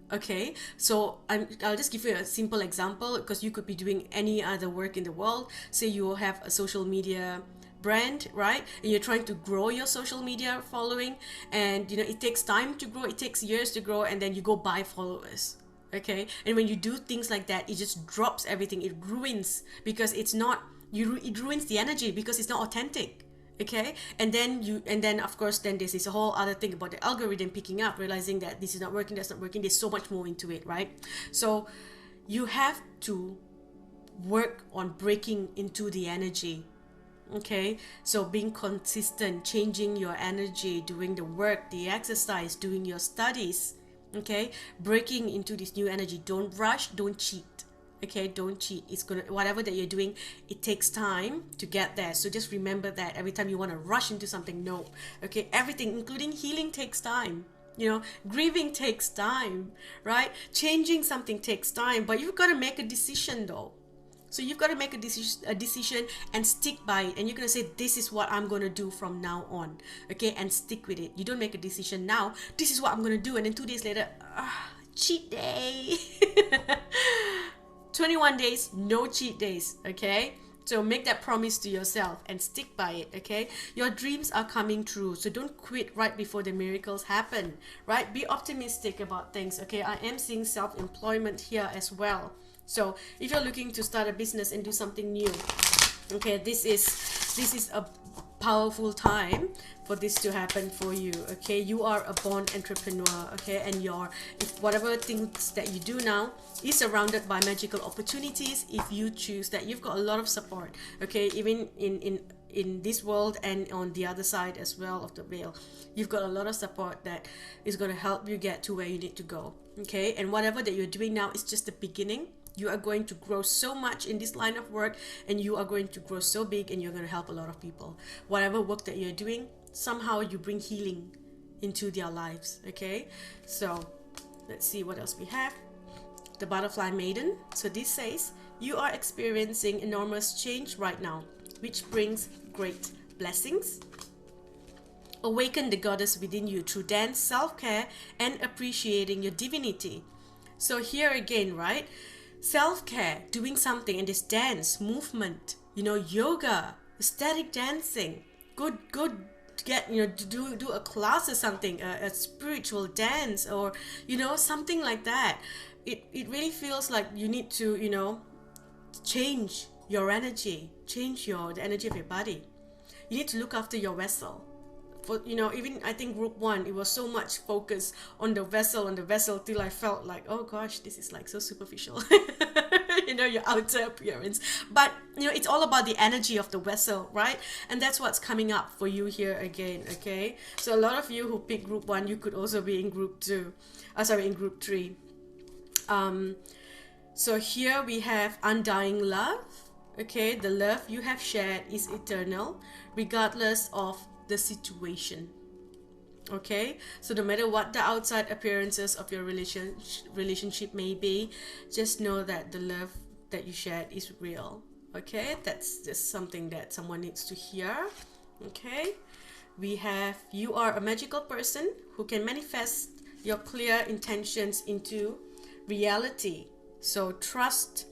Okay, so I'll just give you a simple example, because you could be doing any other work in the world. Say you have a social media brand, right, and you're trying to grow your social media following, and it takes time to grow, it takes years to grow, and then you go buy followers. Okay, and when you do things like that, it just drops everything. It ruins, because it's not it ruins the energy, because it's not authentic. Okay, and then of course then there's this whole other thing about the algorithm picking up, realizing that this is not working, that's not working. There's so much more into it, right? So you have to work on breaking into the energy. Okay, so being consistent, changing your energy, doing the work, the exercise, doing your studies. Okay, breaking into this new energy. Don't rush, don't cheat. Okay, don't cheat. It's gonna, whatever that you're doing, it takes time to get there. So just remember that every time you want to rush into something, no. Okay, everything, including healing, takes time. Grieving takes time, right? Changing something takes time, but you've got to make a decision though. So you've got to make a decision and stick by it. And you're going to say, this is what I'm going to do from now on. Okay, and stick with it. You don't make a decision now, this is what I'm going to do. And then 2 days later, cheat day. 21 days, no cheat days. Okay. So make that promise to yourself and stick by it, okay? Your dreams are coming true, so don't quit right before the miracles happen, right? Be optimistic about things, okay? I am seeing self-employment here as well. So if you're looking to start a business and do something new, okay, this is a powerful time for this to happen for you, okay? You are a born entrepreneur, okay? And if whatever things that you do now is surrounded by magical opportunities, if you choose that, you've got a lot of support, okay? Even in this world and on the other side as well of the veil, you've got a lot of support that is going to help you get to where you need to go, okay? And whatever that you're doing now is just the beginning. You are going to grow so much in this line of work, and you are going to grow so big, and you're going to help a lot of people. Whatever work that you're doing, somehow you bring healing into their lives, okay? So let's see what else we have. The Butterfly Maiden. So this says, you are experiencing enormous change right now, which brings great blessings. Awaken the goddess within you through dance, self-care, and appreciating your divinity. So here again, right? Self-care, doing something, and this dance, movement, yoga, ecstatic dancing, good get, to do a class or something, a spiritual dance, or, something like that. It really feels like you need to, change your energy, change the energy of your body. You need to look after your vessel. For, even I think group 1, it was so much focus on the vessel till I felt like, oh gosh, this is like so superficial. Your outer appearance, but it's all about the energy of the vessel, right? And that's what's coming up for you here again, okay? So a lot of you who pick group 1, you could also be in group 2, in group 3. So here we have undying love, okay? The love you have shared is eternal, regardless of the situation, okay? So no matter what the outside appearances of your relationship may be, just know that the love that you shared is real, okay? That's just something that someone needs to hear, okay? We have, you are a magical person who can manifest your clear intentions into reality. So trust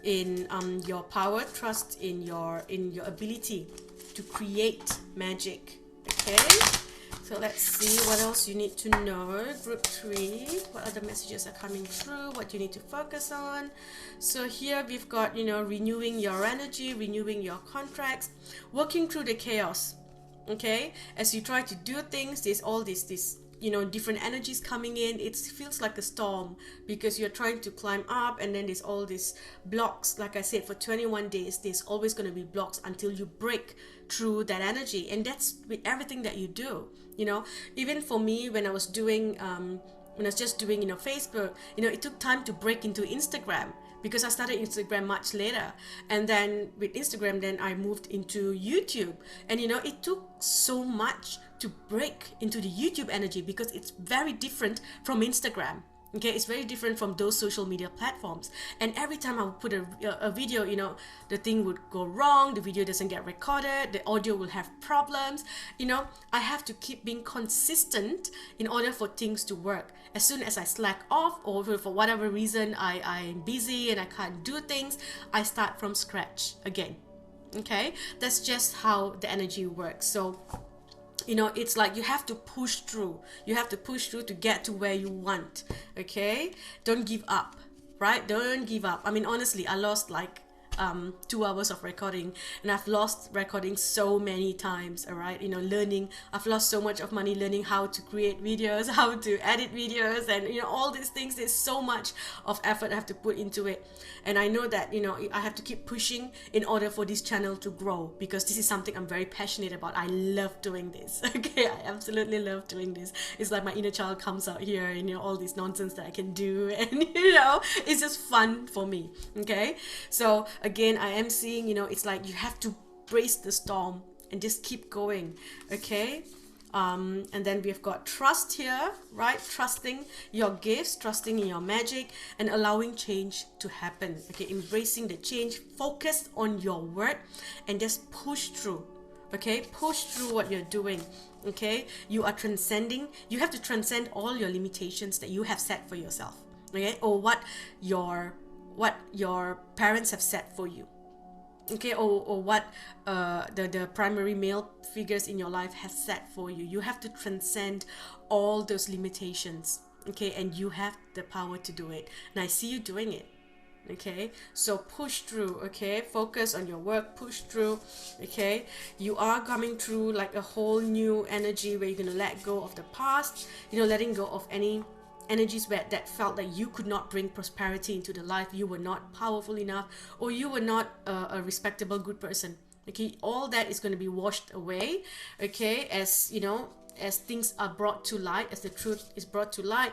in your power, trust in your ability to create magic, okay? So let's see what else you need to know. Group 3, what other messages are coming through, what you need to focus on. So here we've got, renewing your energy, renewing your contracts, working through the chaos, okay? As you try to do things, there's all this different energies coming in. It feels like a storm because you're trying to climb up, and then there's all these blocks. Like I said, for 21 days, there's always going to be blocks until you break through that energy. And that's with everything that you do. Even for me, when I was doing when I was just doing Facebook, it took time to break into Instagram, because I started Instagram much later, and then with Instagram, then I moved into YouTube, and it took so much to break into the YouTube energy, because it's very different from Instagram. Okay, it's very different from those social media platforms. And every time I would put a video, the thing would go wrong, the video doesn't get recorded, the audio will have problems. I have to keep being consistent in order for things to work. As soon as I slack off, or for whatever reason I'm busy and I can't do things, I start from scratch again. Okay, that's just how the energy works. So it's like you have to push through. You have to push through to get to where you want, okay? Don't give up, right? Don't give up. I mean, honestly, I lost like 2 hours of recording, and I've lost recording so many times, all right? Learning. I've lost so much of money learning how to create videos, how to edit videos, and all these things. There's so much of effort I have to put into it, and I know that I have to keep pushing in order for this channel to grow, because this is something I'm very passionate about. I love doing this. Okay, I absolutely love doing this. It's like my inner child comes out here, and all this nonsense that I can do, and it's just fun for me. Okay, so again, I am seeing, it's like you have to brace the storm and just keep going, okay? And then we've got trust here, right? Trusting your gifts, trusting in your magic, and allowing change to happen. Okay, embracing the change, focus on your work, and just push through. Okay, push through what you're doing. Okay, you are transcending. You have to transcend all your limitations that you have set for yourself. Okay, or what your parents have set for you. Okay, or what the primary male figures in your life has set for you. You have to transcend all those limitations. Okay, and you have the power to do it, and I see you doing it. Okay, so push through. Okay, focus on your work, push through. Okay, you are coming through like a whole new energy where you're gonna let go of the past, letting go of any energies where that felt like you could not bring prosperity into the life, you were not powerful enough, or you were not a respectable good person. Okay, all that is going to be washed away. Okay, as as things are brought to light, as the truth is brought to light,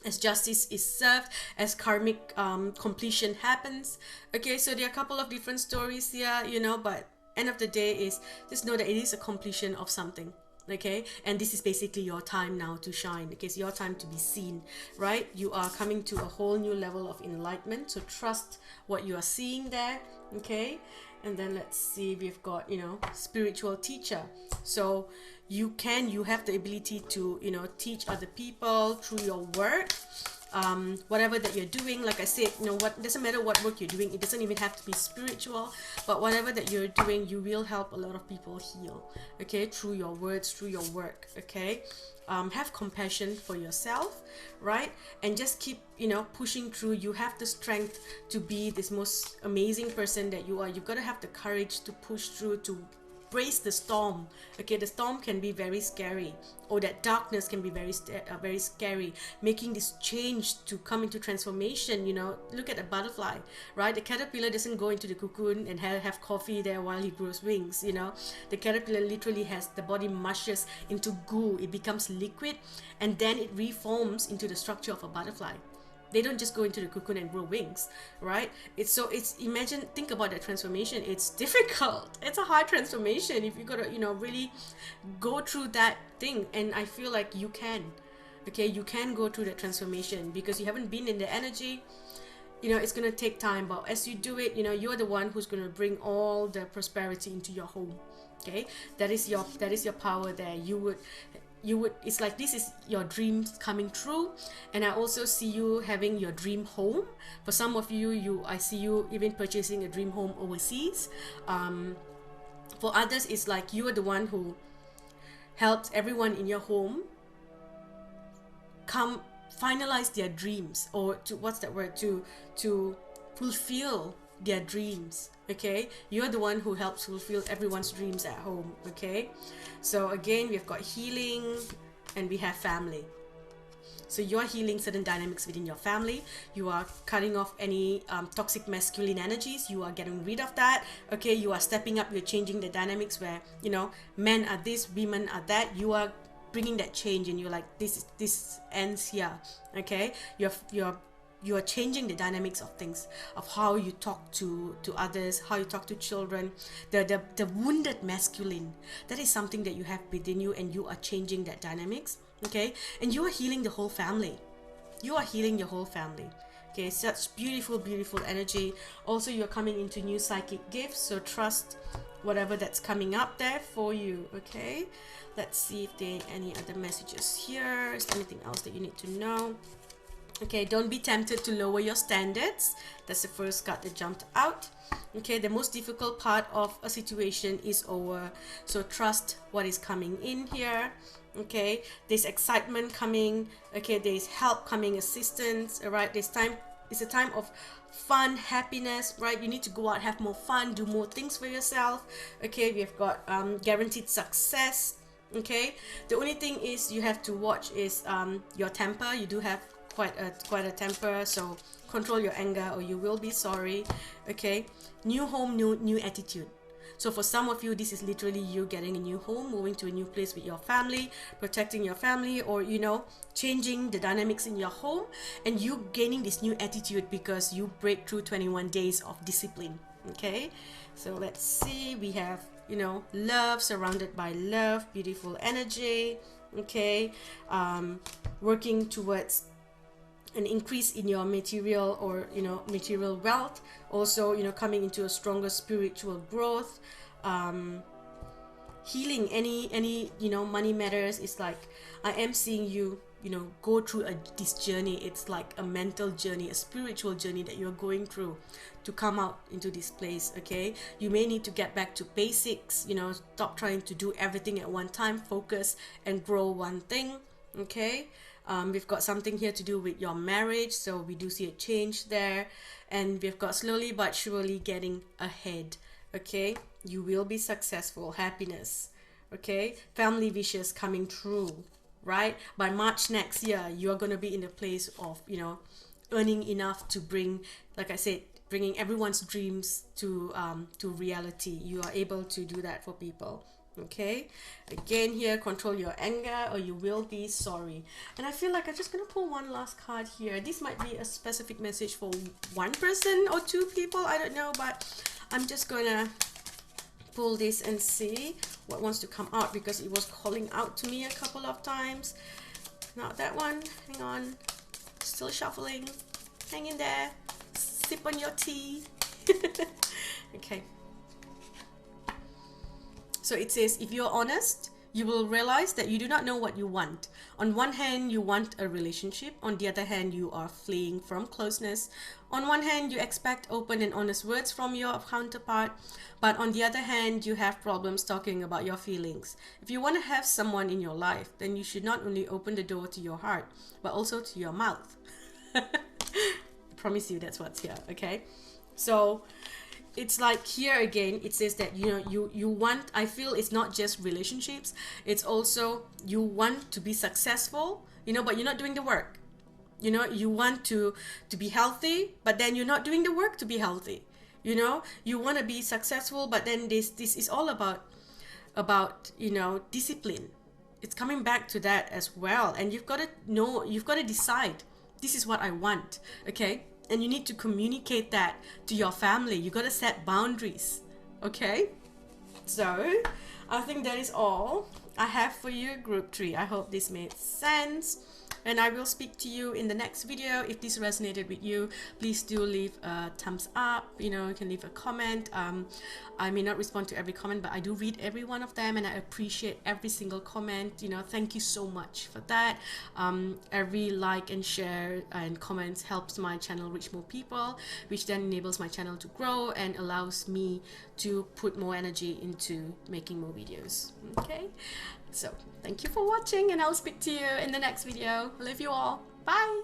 as justice is served, as karmic completion happens. Okay, so there are a couple of different stories here, but end of the day is just know that it is a completion of something. Okay, and this is basically your time now to shine. Okay, it's your time to be seen, right? You are coming to a whole new level of enlightenment, so trust what you are seeing there. Okay, and then let's see, we've got spiritual teacher. So you have the ability to teach other people through your work. Whatever that you're doing, like I said, what doesn't matter what work you're doing, it doesn't even have to be spiritual, but whatever that you're doing, you will help a lot of people heal. Okay, through your words, through your work. Okay, have compassion for yourself, right? And just keep pushing through. You have the strength to be this most amazing person that you are. You've got to have the courage to push through, to brace the storm. Okay, the storm can be very scary, or that darkness can be very scary. Making this change to come into transformation, look at a butterfly, right? The caterpillar doesn't go into the cocoon and have coffee there while he grows wings. The caterpillar literally has the body mushes into goo, it becomes liquid, and then it reforms into the structure of a butterfly. They don't just go into the cocoon and grow wings, right? Think about that transformation. It's difficult. It's a hard transformation if you gotta, really go through that thing. And I feel like you can. Okay, you can go through that transformation because you haven't been in the energy. It's gonna take time, but as you do it, you're the one who's gonna bring all the prosperity into your home. Okay, that is your power there. It's like this is your dreams coming true. And I also see you having your dream home. For some of you, I see you even purchasing a dream home overseas. For others, it's like you are the one who helps everyone in your home come finalize their dreams, or to fulfill their dreams. Okay, you're the one who helps fulfill everyone's dreams at home. Okay, so again, we've got healing and we have family. So you're healing certain dynamics within your family. You are cutting off any toxic masculine energies. You are getting rid of that. Okay, you are stepping up. You're changing the dynamics where men are this, women are that. You are bringing that change, and you're like, this ends here. Okay, you are changing the dynamics of things, of how you talk to others, how you talk to children, the wounded masculine. That is something that you have within you, and you are changing that dynamics. Okay, and you are healing the whole family. You are healing your whole family. Okay, such beautiful energy. Also, you're coming into new psychic gifts, so trust whatever that's coming up there for you. Okay, let's see if there are any other messages here. Is there anything else that you need to know? Okay, don't be tempted to lower your standards. That's the first card that jumped out. Okay, the most difficult part of a situation is over, so trust what is coming in here. Okay, there's excitement coming. Okay, there's help coming, assistance. All right, it's a time of fun, happiness, right? You need to go out, have more fun, do more things for yourself. Okay, we've got guaranteed success. Okay, the only thing is you have to watch is your temper. You do have quite a temper, so control your anger or you will be sorry. Okay, new home, new attitude. So for some of you, this is literally you getting a new home, moving to a new place with your family, protecting your family, or changing the dynamics in your home, and you gaining this new attitude because you break through 21 days of discipline. Okay, so let's see, we have you know, love, surrounded by love, beautiful energy. Okay, working towards an increase in your material, or you know, material wealth. Also, you know, coming into a stronger spiritual growth. Healing any you know, money matters. It's like I am seeing you, you know, go through this journey. It's like a mental journey, a spiritual journey that you're going through to come out into this place. Okay, you may need to get back to basics, you know, stop trying to do everything at one time, focus and grow one thing. Okay, we've got something here to do with your marriage, so we do see a change there. And we've got slowly but surely getting ahead. Okay, you will be successful, happiness. Okay, family wishes coming true, right? By March next year, you're going to be in a place of, you know, earning enough to bring, like I said, bringing everyone's dreams to reality. You are able to do that for people. Okay, again here, control your anger or you will be sorry. And I feel like I'm just gonna pull one last card here. This might be a specific message for one person or two people, I don't know, but I'm just gonna pull this and see what wants to come out, because it was calling out to me a couple of times. Not that one. Hang on, still shuffling. Hang in there, sip on your tea. Okay, so it says, if you're honest, you will realize that you do not know what you want. On one hand, you want a relationship. On the other hand, you are fleeing from closeness. On one hand, you expect open and honest words from your counterpart. But on the other hand, you have problems talking about your feelings. If you want to have someone in your life, then you should not only open the door to your heart, but also to your mouth. I promise you that's what's here, okay? So it's like here again, it says that, you know, you want, I feel it's not just relationships, it's also you want to be successful, you know, but you're not doing the work. You know, you want to be healthy, but then you're not doing the work to be healthy. You know, you want to be successful, but then this is all about, you know, discipline. It's coming back to that as well. And you've got to know, you've got to decide, this is what I want, okay? And you need to communicate that to your family. You got to set boundaries, okay? So I think that is all I have for you, group 3. I hope this made sense, and I will speak to you in the next video. If this resonated with you, please do leave a thumbs up. You know, you can leave a comment. I may not respond to every comment, but I do read every one of them, and I appreciate every single comment. You know, thank you so much for that. Every like and share and comments helps my channel reach more people, which then enables my channel to grow and allows me to put more energy into making more videos. Okay, so thank you for watching, and I'll speak to you in the next video. Love you all. Bye.